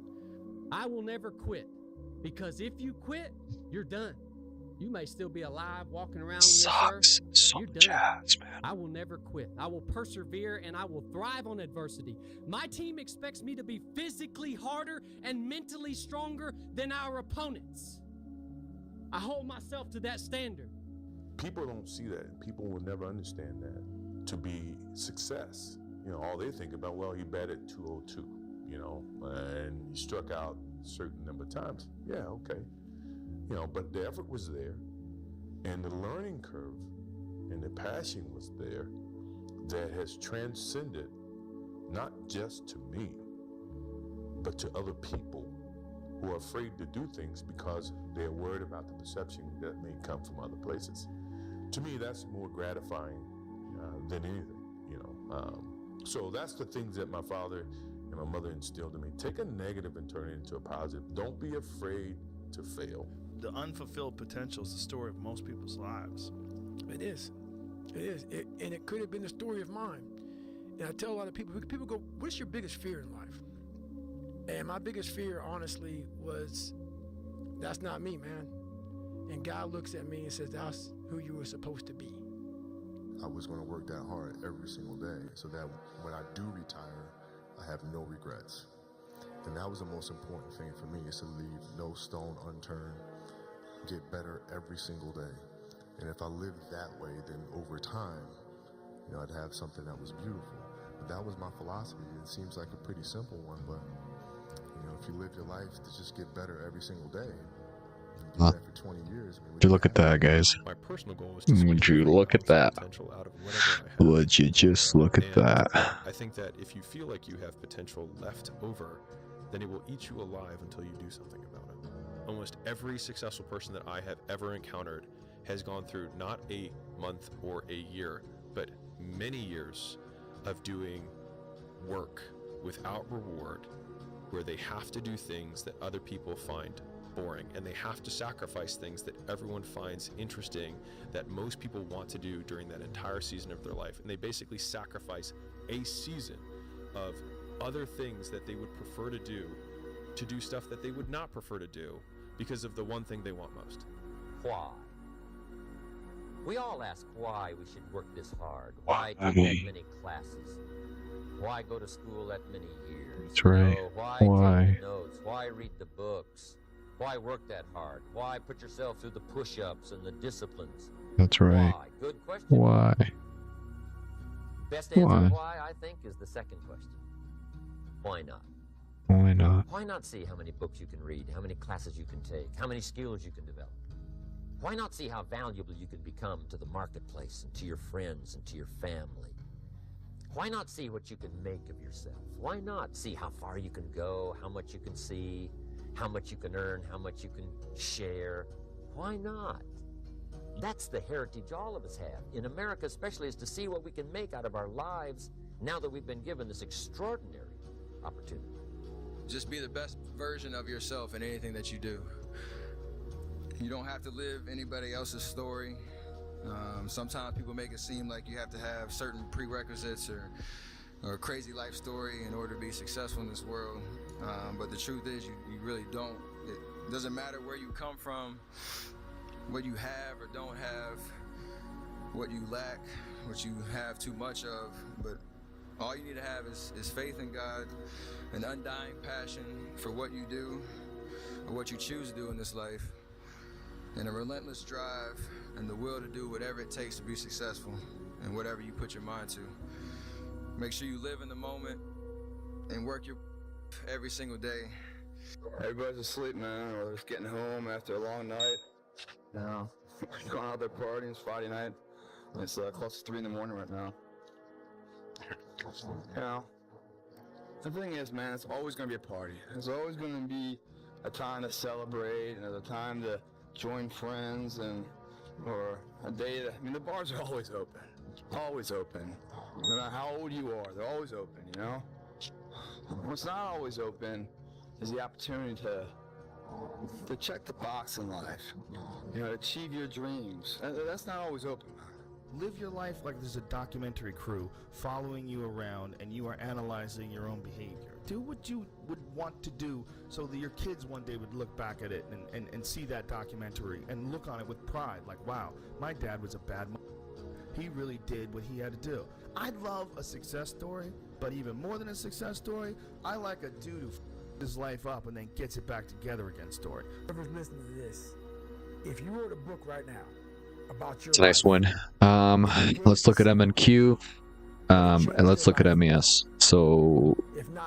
I will never quit, because if you quit, you're done. You may still be alive, walking around on this earth. So You're done. jazz, man. I will never quit. I will persevere and I will thrive on adversity. My team expects me to be physically harder and mentally stronger than our opponents. I hold myself to that standard. People don't see that. People will never understand that to be success. You know, all they think about, well, he batted 202, you know, and he struck out a certain number of times. Yeah, okay. You know, but the effort was there, and the learning curve and the passion was there that has transcended not just to me, but to other people who are afraid to do things because they're worried about the perception that may come from other places. To me, that's more gratifying than anything, you know. So that's the things that my father and my mother instilled in me. Take a negative and turn it into a positive. Don't be afraid to fail. The unfulfilled potential is the story of most people's lives. It is. It is. And it could have been the story of mine. And I tell a lot of people go, what's your biggest fear in life? And my biggest fear, honestly, was, that's not me, man. And God looks at me and says, that's who you were supposed to be. I was going to work that hard every single day so that when I do retire, I have no regrets. And that was the most important thing for me, is to leave no stone unturned, get better every single day. And if I lived that way, then over time, you know, I'd have something that was beautiful. But that was my philosophy. It seems like a pretty simple one, but you know, if you live your life to just get better every single day, you do that for 20 years. Would you look at that, guys? My personal goal was to Would you look at that? potential out of whatever I have. Would you just look at that? I think that if you feel like you have potential left over, then it will eat you alive until you do something about it. Almost every successful person that I have ever encountered has gone through not a month or a year, but many years of doing work without reward, where they have to do things that other people find boring, and they have to sacrifice things that everyone finds interesting, that most people want to do during that entire season of their life. And they basically sacrifice a season of other things that they would prefer to do stuff that they would not prefer to do because of the one thing they want most. Why? We all ask why we should work this hard. Why take that many classes? Why go to school that many years? That's right. Why take the notes? Why read the books? Why work that hard? Why put yourself through the push-ups and the disciplines? That's right. Why? Good question. Why? Best answer why, I think, is the second question. Why not? Why not? Why not see how many books you can read, how many classes you can take, how many skills you can develop? Why not see how valuable you can become to the marketplace and to your friends and to your family? Why not see what you can make of yourself? Why not see how far you can go, how much you can see, how much you can earn, how much you can share? Why not? That's the heritage all of us have, in America especially, is to see what we can make out of our lives now that we've been given this extraordinary opportunity. Just be the best version of yourself in anything that you do. You don't have to live anybody else's story. Sometimes people make it seem like you have to have certain prerequisites or a crazy life story in order to be successful in this world. But the truth is, you really don't. It doesn't matter where you come from, what you have or don't have, what you lack, what you have too much of. But all you need to have is faith in God, an undying passion for what you do or what you choose to do in this life, and a relentless drive and the will to do whatever it takes to be successful and whatever you put your mind to. Make sure you live in the moment and work your every single day. Everybody's asleep, man, or they're just getting home after a long night. You know, going out there partying. It's Friday night. It's close to 3 in the morning right now. You know, the thing is, man, it's always going to be a party. There's always going to be a time to celebrate and a time to join friends or a day that, I mean, the bars are always open. Always open. No matter how old you are, they're always open, you know? What's not always open is the opportunity to check the box in life, you know, achieve your dreams. That's not always open. Live your life like there's a documentary crew following you around and you are analyzing your own behavior. Do what you would want to do so that your kids one day would look back at it and see that documentary and look on it with pride, like, wow, my dad was a bad man. He really did what he had to do. I love a success story, but even more than a success story, I like a dude who his life up and then gets it back together again story. Whoever's listening to this, if you wrote a book right now about your It's a nice one. Let's look at MNQ, and let's look at MES. So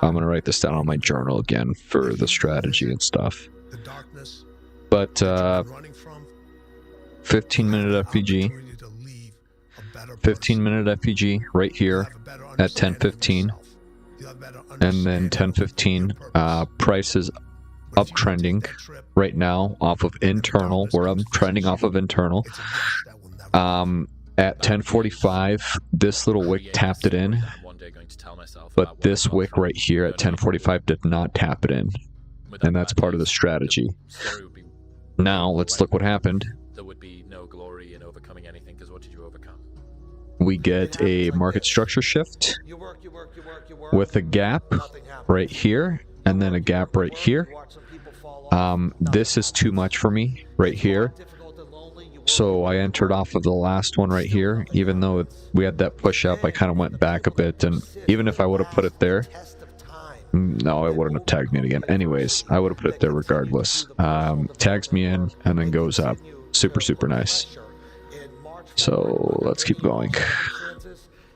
I'm gonna write this down on my journal again for the strategy and stuff. But 15-minute FPG, 15-minute FPG right here at 10:15, and then 10:15. Price is uptrending right now off of internal. We're uptrending off of internal. At 10:45, this little wick tapped it in, but this wick right here at 10:45 did not tap it in, and that's part of the strategy. Now let's look what happened. There would be no glory in overcoming anything, because what did you overcome? We get a market structure shift with a gap right here and then a gap right here. This is too much for me right here, so I entered off of the last one right here. Even though we had that push up, I kind of went back a bit, and even if I would have put it there, no, it wouldn't have tagged me in again. Anyways, I would have put it there regardless. Tags me in and then goes up. Super nice. So let's keep going.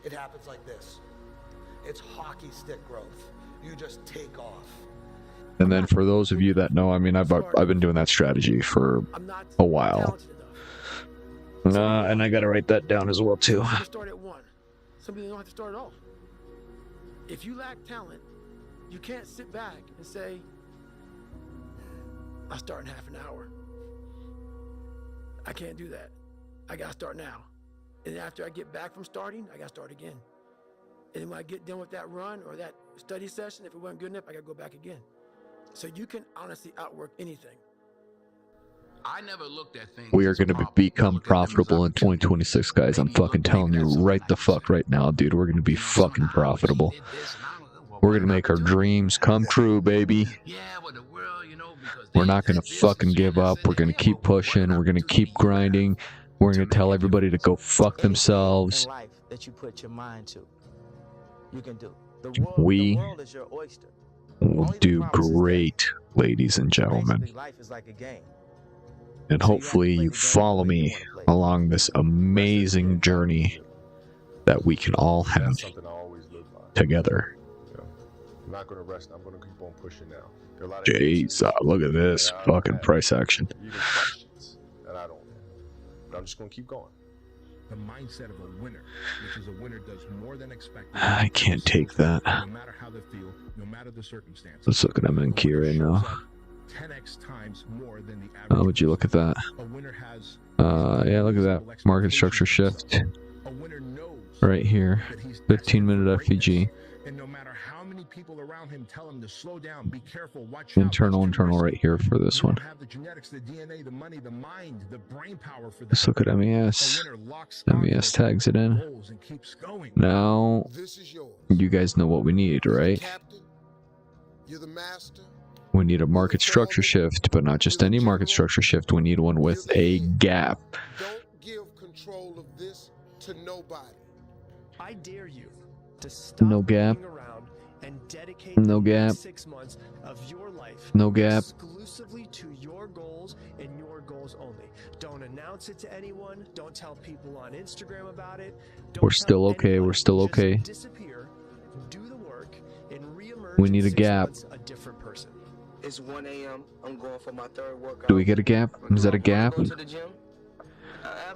It happens like this. It's hockey stick growth. You just take off. And then for those of you that know, I mean, I've been doing that strategy for a while. And I gotta write that down as well too. Start at 1. Some people don't have to start at all. If you lack talent, you can't sit back and say, I'll start in half an hour. I can't do that. I gotta start now. And after I get back from starting, I gotta start again. And then when I get done with that run or that study session, if it wasn't good enough, I gotta go back again. So you can honestly outwork anything. I never looked at things. We are going to become profitable in 2026, guys. I'm fucking telling you right the fuck right now, dude. We're going to be fucking profitable. We're going to make our dreams come true, baby. We're not going to fucking give up. We're going to keep pushing. We're going to keep grinding. We're going to tell everybody to go fuck themselves. Life that you put your mind to, you can do. We the world is your oyster. will do great, ladies and gentlemen. Basically, life is like a game. And hopefully you follow me along this amazing journey that we can all have together. I'm not going to rest. I'm going to keep on pushing now. There are a lot of Jeez, look at this fucking price action. even questions that I don't have. But I'm just going to keep going. The mindset of a winner, which is a winner does more than expected. I can't take that. No matter how they feel, no matter the circumstances. Let's look at MNQ right now. 10x times more than the How would you look at that? A winner has Yeah, look at that. Market structure shift. Right here. 15-minute FVG. And no matter how many people around him tell him to slow down, be careful, watch out. Internal right here for this one. Have the genetics, the DNA, the money, the mind, the brain power for that. Let's look at MES. MES tags it in. Now, you guys know what we need, right? You're the master. We need a market structure shift, but not just any market structure shift. We need one with a gap. Don't give control of this to nobody. I dare you to stop No gap. around and dedicate No the gap. next 6 months of your life No gap. exclusively to your goals and your goals only. Don't announce it to anyone. Don't tell people on Instagram about it. We're still okay. We're still okay. Disappear, do the work, and reemerge We need in a 6 gap. months a different person. It's 1 a.m. I'm going for my third workout. Do we get a gap? Is that a gap? Go to the gym.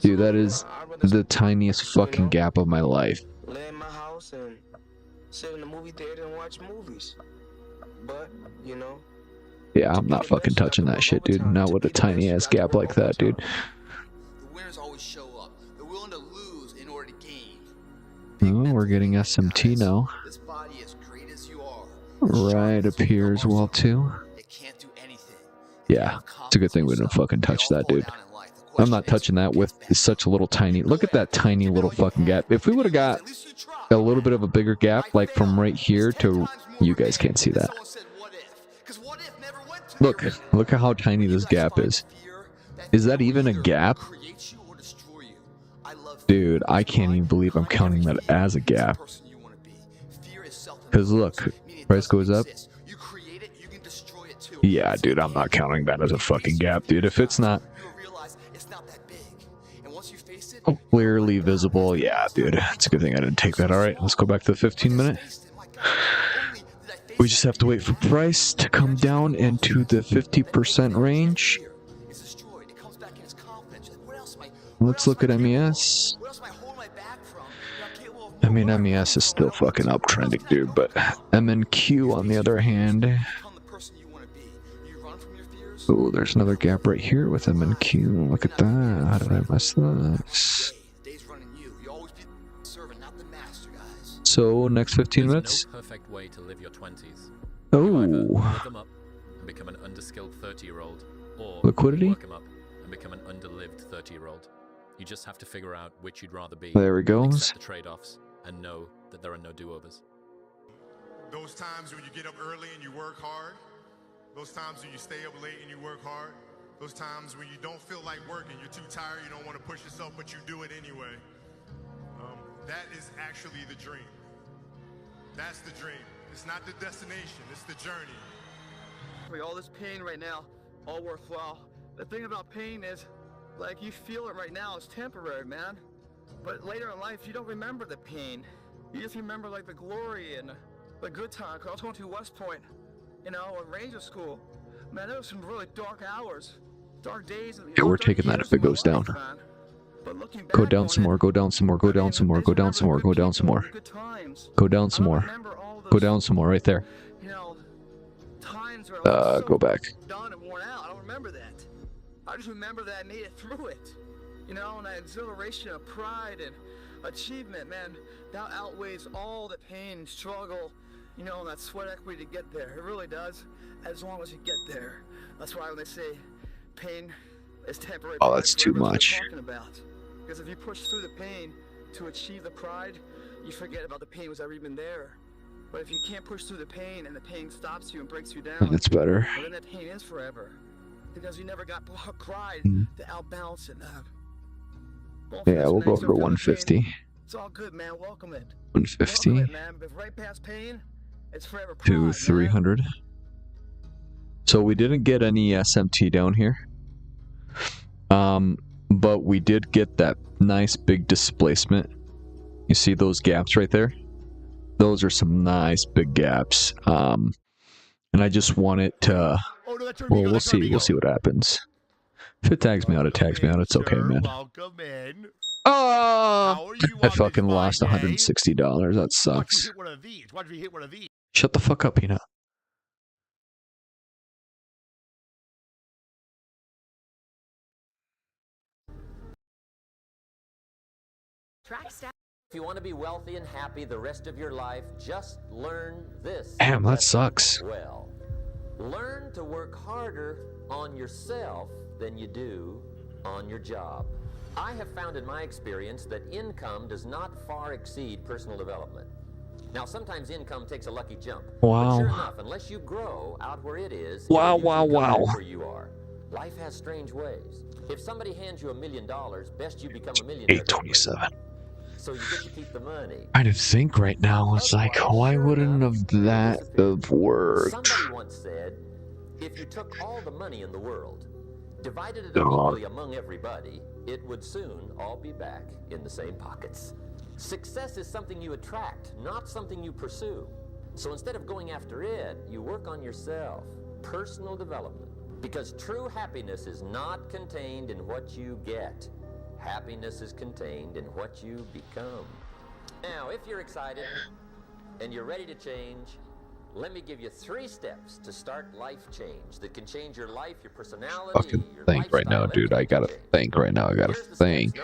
Dude, that is the tiniest fucking gap of my life. Lay in my house and sit in the movie theater and watch movies. But, you know, Yeah, I'm not fucking touching that shit, dude. Not with a tiny ass gap like that, dude. The winners always show up. They're willing to lose in order to gain. Oh, we're getting SMT now. This body, as great as you are, Right up here as well, too. it can't do anything. Yeah, it's a good thing we didn't fucking touch that, dude. I'm not touching that with such a little tiny... Look at that tiny little fucking gap. If we would have got a little bit of a bigger gap, like from right here to... You guys can't see that. Look at how tiny this gap is. Is that even a gap? Dude, I can't even believe I'm counting that as a gap. Because look, price goes up. Yeah, dude, I'm not counting that as a fucking gap, dude. If it's not clearly visible, yeah, dude, it's a good thing I didn't take that. All right, let's go back to the 15-minute. We just have to wait for price to come down into the 50% range. Let's look at MES. I mean, MES is still fucking uptrending, dude, but MNQ, on the other hand... Oh, there's another gap right here with MNQ. Look at that. How did I mess this? So, next 15 minutes. No perfect way to live your 20s. Oh. Live them up and become an underskilled 30-year-old, or Liquidity? work them up and become an underlived 30-year-old. You just have to figure out which you'd rather be. There it goes. Accept the trade-offs and know that there are no do-overs. Those times when you get up early and you work hard, those times when you stay up late and you work hard, those times when you don't feel like working, you're too tired, you don't want to push yourself, but you do it anyway. That is actually the dream. That's the dream. It's not the destination, it's the journey. All this pain right now, all worthwhile. The thing about pain is, like, you feel it right now, it's temporary, man. But later in life, you don't remember the pain. You just remember, like, the glory and the good time. 'Cause I was going to West Point, you know, in Ranger School. Man, there was some really dark hours, dark days. Yeah, we're taking that if it goes down. Go down some more, go down some more, go down some more, go down some more, go down some more. Go down some more. Go down some more, right there. You know, times where I was Go back. done and worn out. I don't remember that. I just remember that I made it through it. You know, and that exhilaration of pride and achievement, man, that outweighs all the pain, struggle, you know, and that sweat equity to get there. It really does, as long as you get there. That's why when they say pain is temporary. Oh, that's too much. Because if you push through the pain to achieve the pride, you forget about the pain was ever even there. But if you can't push through the pain and the pain stops you and breaks you down, That's better. well, then that pain is forever. Because you never got pride to outbalance it. Yeah, we'll go for 150. It's all good, man. Welcome it. 150 Welcome it, man. If right past pain, it's forever pride, to 300. So we didn't get any SMT down here. But we did get that nice big displacement. You see those gaps right there? Those are some nice big gaps. And I just want it to... Well, we'll see. We'll see what happens. If it tags me out, it tags me out. It's okay, man. Oh! I fucking lost $160. That sucks. Shut the fuck up, Peanut. If you want to be wealthy and happy the rest of your life, just learn this. Damn, that sucks. Well, learn to work harder on yourself than you do on your job. I have found in my experience that income does not far exceed personal development. Now, sometimes income takes a lucky jump. Wow. But sure enough, unless you grow out where it is, wow. where you are. Life has strange ways. If somebody hands you $1 million, best you become a millionaire. 827. So you get to keep the money. I didn't think right now. It's like, why wouldn't have that have worked? Somebody once said, if you took all the money in the world, divided it up equally among everybody, it would soon all be back in the same pockets. Success is something you attract, not something you pursue. So instead of going after it, you work on yourself. Personal development. Because true happiness is not contained in what you get. Happiness is contained in what you become. Now, if you're excited and you're ready to change, let me give you 3 steps to start life change that can change your life, your personality, Fucking your think right now, dude. I gotta think right now. I gotta think.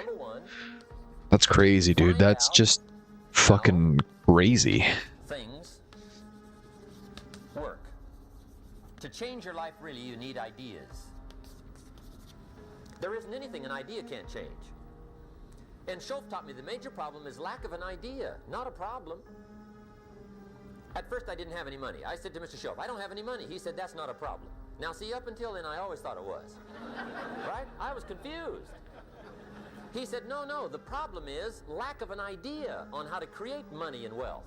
That's crazy, dude. That's just fucking crazy. Things work. To change your life, really, you need ideas. There isn't anything an idea can't change. And Schoaf taught me the major problem is lack of an idea, not a problem. At first, I didn't have any money. I said to Mr. Schoaf, I don't have any money. He said, that's not a problem. Now, see, up until then, I always thought it was. Right? I was confused. He said, no, the problem is lack of an idea on how to create money and wealth.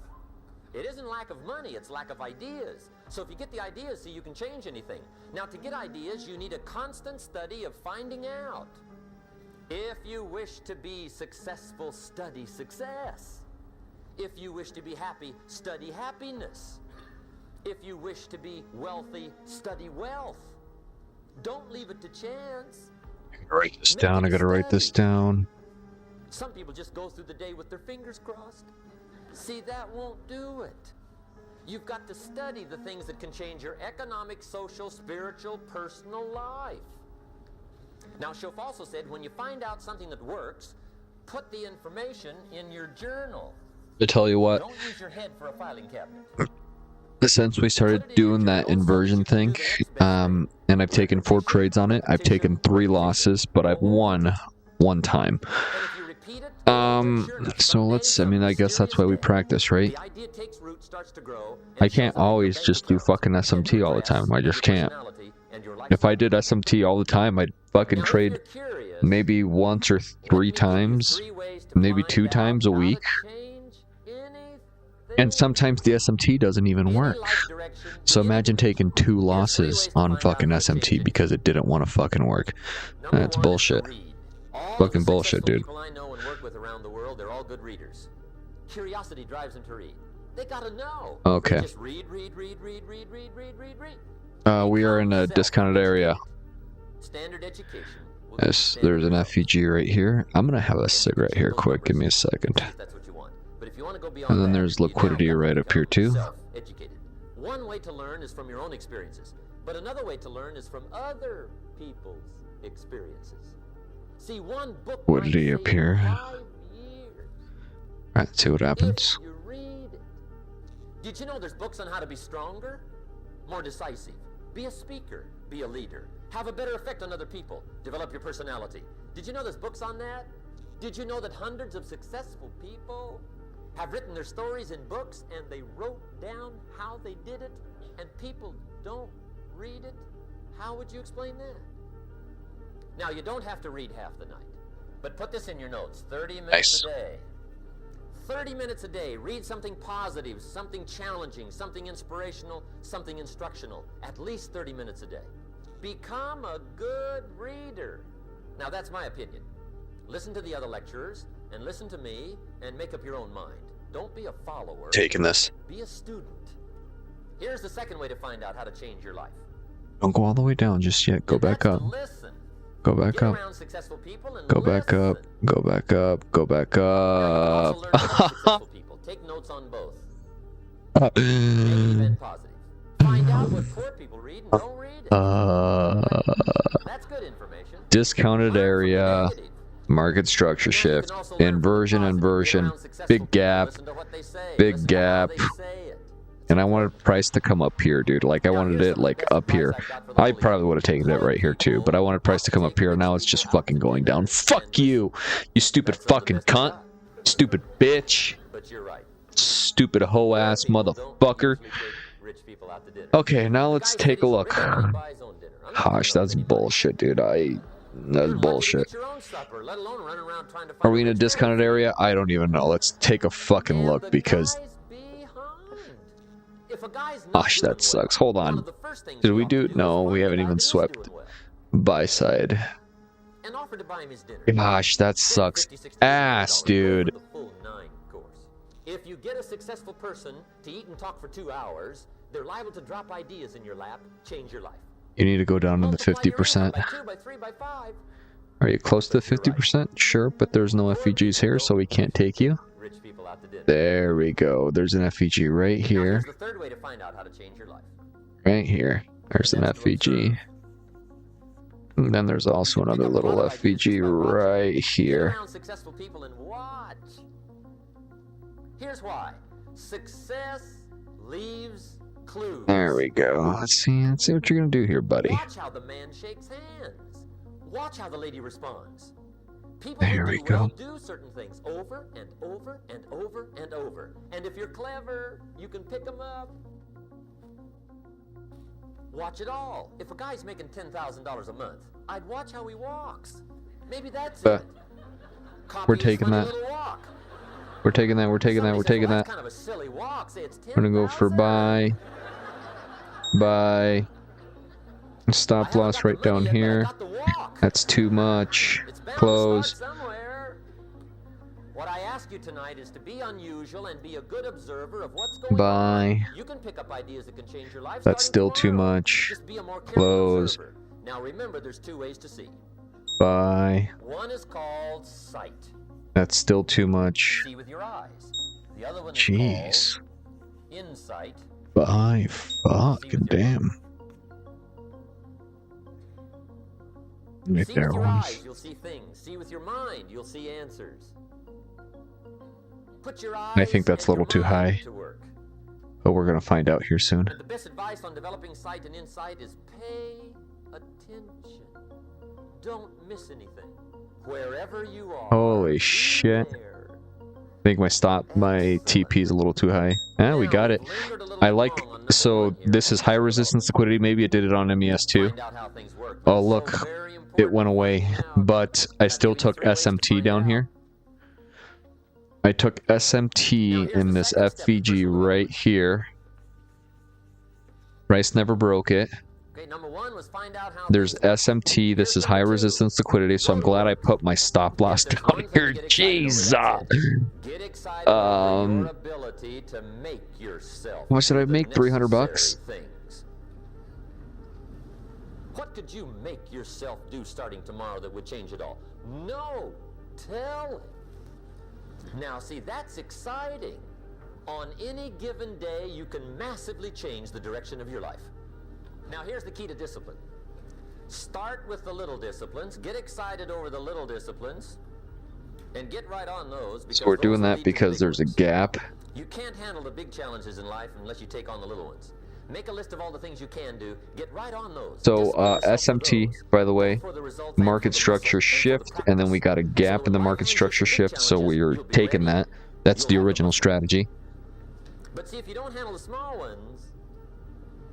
It isn't lack of money, it's lack of ideas. So if you get the ideas, see, you can change anything. Now, to get ideas, you need a constant study of finding out. If you wish to be successful, study success. If you wish to be happy, study happiness. If you wish to be wealthy, study wealth. Don't leave it to chance. Write this down. I gotta write this down. Some people just go through the day with their fingers crossed. See, that won't do it. You've got to study the things that can change your economic, social, spiritual, personal life. Now, Schoaf also said, when you find out something that works, put the information in your journal. To tell you what, Don't use your head for a filing cabinet. since we started doing that inversion thing, and I've taken 4 trades on it, I've taken 3 losses, but I've won 1 time. So let's, I guess that's why we practice, right? I can't always just do fucking SMT all the time. I just can't. If I did SMT all the time, I'd fucking trade maybe once or 3 times, maybe 2 times a week. And sometimes the SMT doesn't even work. So imagine taking 2 losses on fucking SMT because it didn't want to fucking work. That's bullshit. Fucking bullshit, dude. People I know and work with around the world, they're all good readers. Curiosity drives them to read. They gotta know. Okay. They just read. We are in a discounted area. Standard education. Yes, there's an FEG right here. I'm gonna have a cigarette here quick. Give me a second. And then there's liquidity right up here too. Educated. One way to learn is from your own experiences, but another way to learn is from other people's experiences. See, one book Liquidity up here. Alright, see what happens. You read it. Did you know there's books on how to be stronger, more decisive? Be a speaker, be a leader. Have a better effect on other people. Develop your personality. Did you know there's books on that? Did you know that hundreds of successful people have written their stories in books and they wrote down how they did it, and people don't read it? How would you explain that? Now, you don't have to read half the night, but put this in your notes. 30 minutes a day. 30 minutes a day. Read something positive, something challenging, something inspirational, something instructional. At least 30 minutes a day. Become a good reader. Now, that's my opinion. Listen to the other lecturers, and listen to me, and make up your own mind. Don't be a follower. Taking this. Be a student. Here's the second way to find out how to change your life. Don't go all the way down just yet. Go back up. Go back up. Go back up. Go back up. Go back up. Take notes on both. Find out what poor people read and don't read it. That's good information. Discounted area. Market structure shift. Inversion. Big gap. Big gap. And I wanted price to come up here, dude. Like, I wanted it, like, up here. I probably would have taken it right here, too. But I wanted price to come up here. Now it's just fucking going down. Fuck you! You stupid fucking cunt. Stupid bitch. Stupid hoe-ass motherfucker. Okay, now let's take a look. Gosh, that's bullshit, dude. That's bullshit. Are we in a discounted area? I don't even know. Let's take a fucking look, because... Gosh, that sucks. Hold on. Did we do... No, we haven't even swept buy side. Gosh, that sucks ass, dude. If you get a successful person to eat and talk for 2 hours, they're liable to drop ideas in your lap, change your life. You need to go down to the 50%. Are you close to the 50%? Sure, but there's no FEGs here, so we can't take you. There we go. There's an FEG right here. Right here. There's an FEG. And then there's also another little FEG right here. Here's why. Success leaves clues. There we go. Let's see what you're gonna do here, buddy. Watch how the man shakes hands. Watch how the lady responds. People there we go. Do certain things over and over and over and over. And if you're clever, you can pick them up. Watch it all. If a guy's making $10,000 a month, I'd watch how he walks. Maybe that's it. We're taking that. We're taking that. We're taking that. We're taking that. Kind of a silly walk. Say it's 10, we're gonna go for buy. Buy. Stop loss right down here. That's too much. Close. What I ask you tonight is to be unusual and be a good observer of what's going on. You can pick up ideas that can change your life. That's still too much. Just be a more careful close. Observer. Now remember, there's 2 ways to see. Buy. One is called sight. That's still too much. See with your eyes. The other one is jeez. Insight. Buy. Fucking damn. Right see there, with your one. eyes, you'll see things. See with your mind, you'll see answers. Put your eyes I think that's a little too high. But we're gonna find out here soon. The best advice on developing sight and insight is pay attention. Don't miss anything. Wherever you are. Holy shit. I think my TP is a little too high. Ah, we got it. I like, so this is high resistance liquidity. Maybe it did it on MES too. Oh look, it went away. But I still took SMT down here. I took SMT in this FVG right here. Price never broke it. There's SMT. This is high resistance liquidity, so I'm glad I put my stop loss down here. Jesus. What should I make? 300 bucks? What could you make yourself do starting tomorrow that would change it all? No, tell it. Now, see, that's exciting. On any given day, you can massively change the direction of your life. Now, here's the key to discipline. Start with the little disciplines, get excited over the little disciplines, and get right on those. So we're doing that because there's a gap. You can't handle the big challenges in life unless you take on the little ones. Make a list of all the things you can do. Get right on those. So SMT, by the way, market structure shift, and then we got a gap in the market structure shift, so we're taking that. That's the original strategy. But see, if you don't handle the small ones,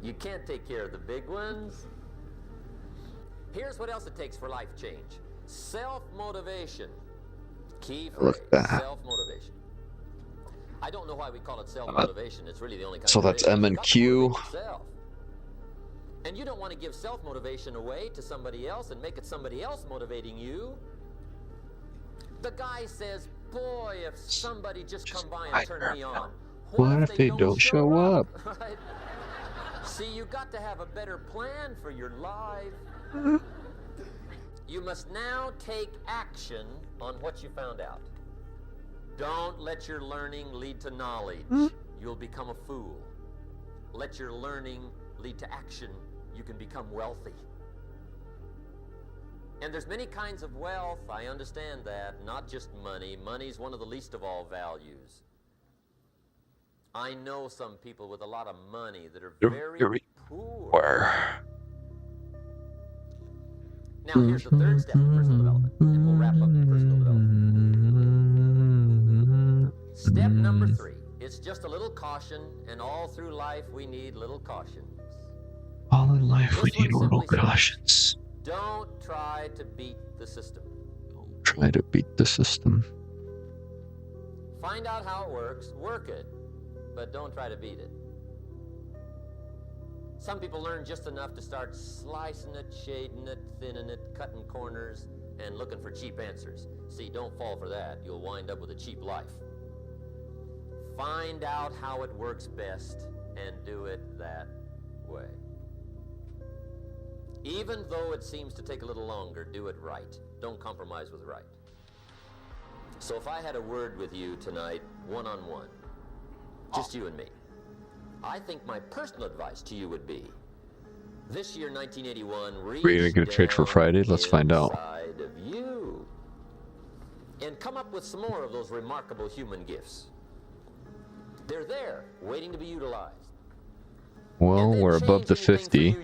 you can't take care of the big ones. Here's what else it takes for life change. Self-motivation. Key phrase, self-motivation. I don't know why we call it self-motivation. It's really the only kind so of that's M and Q. And you don't want to give self-motivation away to somebody else and make it somebody else motivating you. The guy says, boy, if somebody just come by and turn me on. What if they don't show up? Right? See, you got to have a better plan for your life. You must now take action on what you found out. Don't let your learning lead to knowledge. You'll become a fool. Let your learning lead to action. You can become wealthy. And there's many kinds of wealth, I understand that, not just money. Money's one of the least of all values. I know some people with a lot of money that are very poor. Now, here's the third step in personal development, and we'll wrap up personal development. Step number 3. It's just a little caution, and all through life we need little cautions. All in life we need little cautions. Don't try to beat the system. Don't try to beat the system. Find out how it works, work it, but don't try to beat it. Some people learn just enough to start slicing it, shading it, thinning it, cutting corners, and looking for cheap answers. See, don't fall for that. You'll wind up with a cheap life. Find out how it works best and do it that way. Even though it seems to take a little longer, do it right. Don't compromise with right. So if I had a word with you tonight, one-on-one, just you and me, I think my personal advice to you would be, this year, 1981, reach We're gonna get a trade for Friday. Let's find out. inside of you and come up with some more of those remarkable human gifts. They're there, waiting to be utilized. Well, we're above the 50.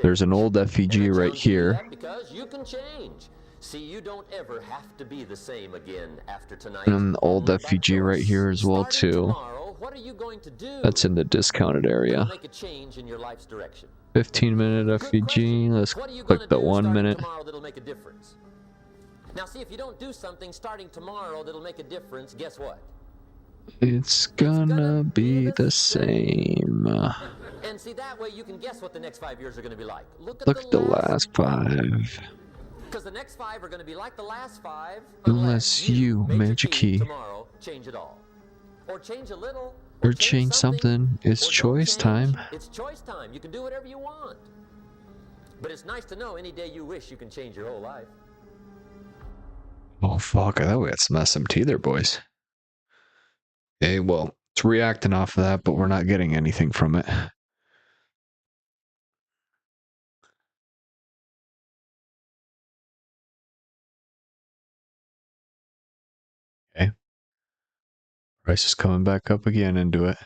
There's an old FEG right here. Because you can change. See, you don't ever have to be the same again after tonight. And an old FEG right here as well too. What are you going to do? That's in the discounted area. Make a change in your life's direction. 15-minute FEG. Let's click the 1 minute. Tomorrow that'll make a difference. Now, see, if you don't do something starting tomorrow that'll make a difference, guess what? It's gonna be the same. And see, that way you can guess what the next 5 years are going to be like. Look at the last 5. Because the next 5 are going to be like the last 5 unless you, Magic Key, tomorrow change it all. Or change a little. Or change something. It's choice time. It's choice time. You can do whatever you want. But it's nice to know any day you wish you can change your whole life. Oh fuck, I thought we had some SMT there, boys. Okay, well, it's reacting off of that, but we're not getting anything from it. Okay. Price is coming back up again into it.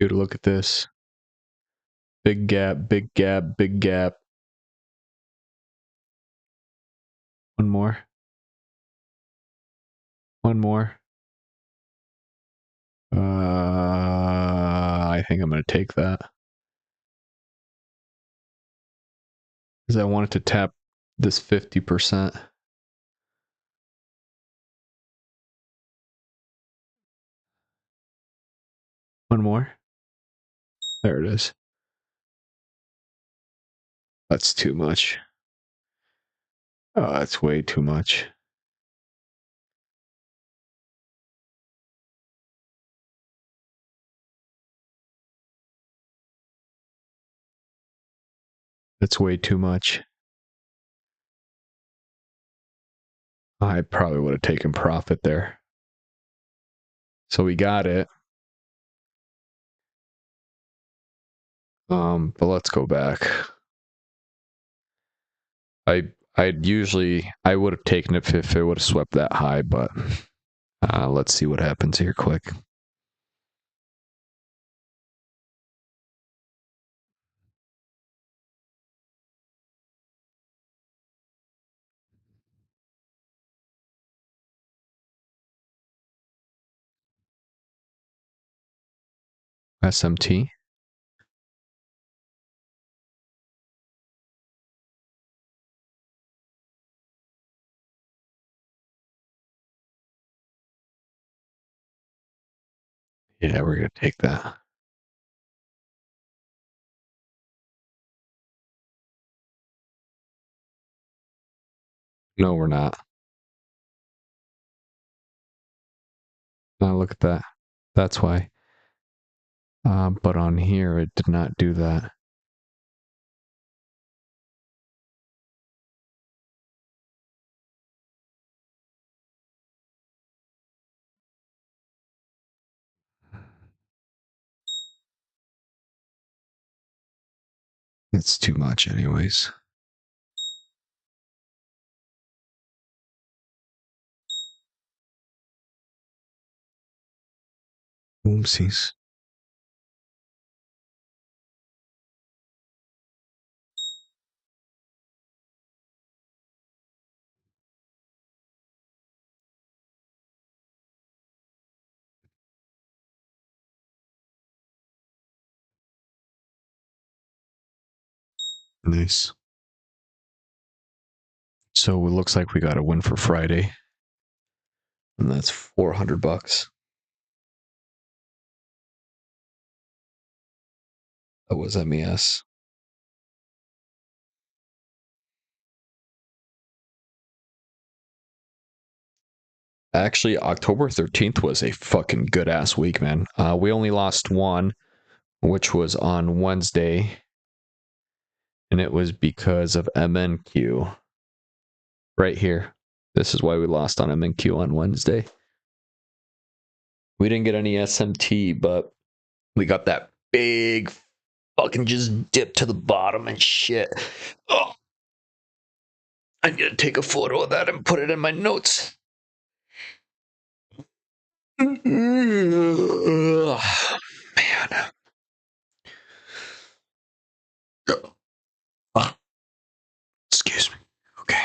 Dude, look at this. Big gap, big gap, big gap. One more. One more. I think I'm going to take that. Because I wanted to tap this 50%. One more. There it is. That's too much. Oh, that's way too much. That's way too much. I probably would have taken profit there. So we got it. But let's go back. I would have taken it if it would have swept that high, but let's see what happens here quick. SMT. Yeah, we're going to take that. No, we're not. Now look at that. That's why. But on here, it did not do that. It's too much anyways. Oopsies. Nice. So it looks like we got a win for Friday. And that's $400. That was MES. Actually, October 13th was a fucking good ass week, man. We only lost one, which was on Wednesday. And it was because of MNQ. Right here. This is why we lost on MNQ on Wednesday. We didn't get any SMT, but we got that big fucking just dip to the bottom and shit. Oh. I'm gonna take a photo of that and put it in my notes. Man. Excuse me. Okay.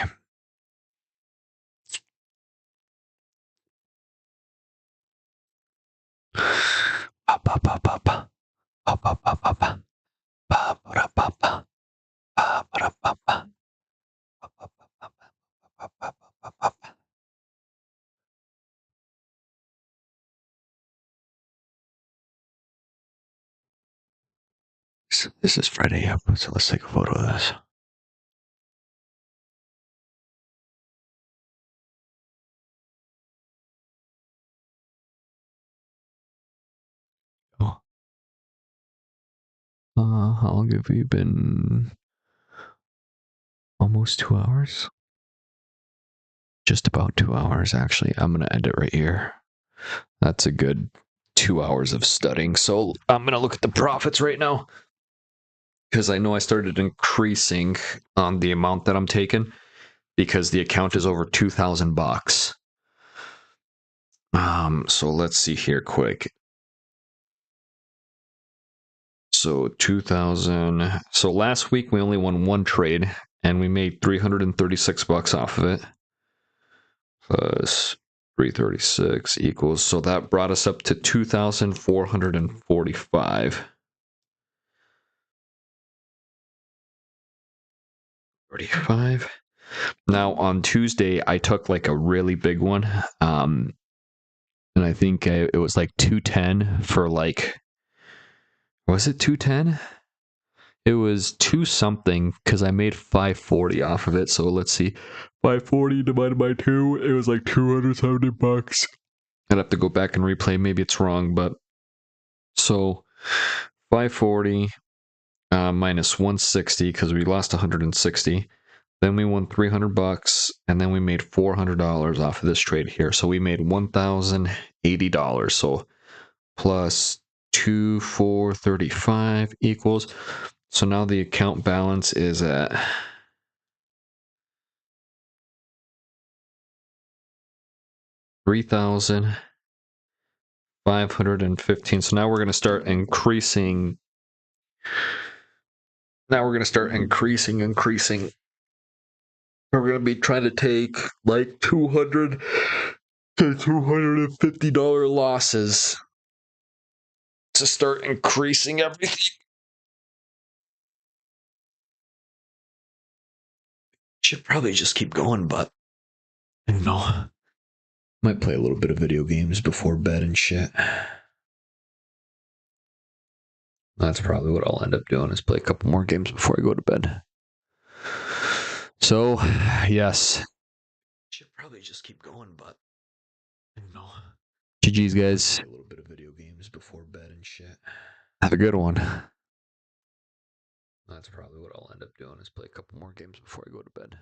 This is Friday up, so let's take a photo of this. Oh. How long have you been? Almost 2 hours? Just about 2 hours, actually. I'm going to end it right here. That's a good 2 hours of studying. So I'm going to look at the profits right now. Because I know I started increasing on the amount that I'm taking. Because the account is over $2,000. So let's see here quick. So 2,000. So last week we only won one trade. And we made $336 off of it. Plus 336 equals, so that brought us up to 2,445. 45. Now on Tuesday, I took like a really big one. And I think it was like 210 for like, was it 210? It was 2 something because I made 540 off of it. So let's see, 540 divided by 2, it was like $270. I'd have to go back and replay. Maybe it's wrong, but so 540 minus 160 because we lost 160. Then we won $300, and then we made $400 off of this trade here. So we made $1,080. So plus 2,435 equals. So now the account balance is at $3,515. So now we're going to start increasing. Now we're going to start increasing. We're going to be trying to take like $200 to $250 losses to start increasing everything. Should probably just keep going, but I don't know. Might play a little bit of video games before bed and shit. That's probably what I'll end up doing, is play a couple more games before I go to bed. So, yes. Should probably just keep going, but I don't know. GG's, guys. Play a little bit of video games before bed and shit. Have a good one. That's probably what I'll end up doing, is play a couple more games before I go to bed.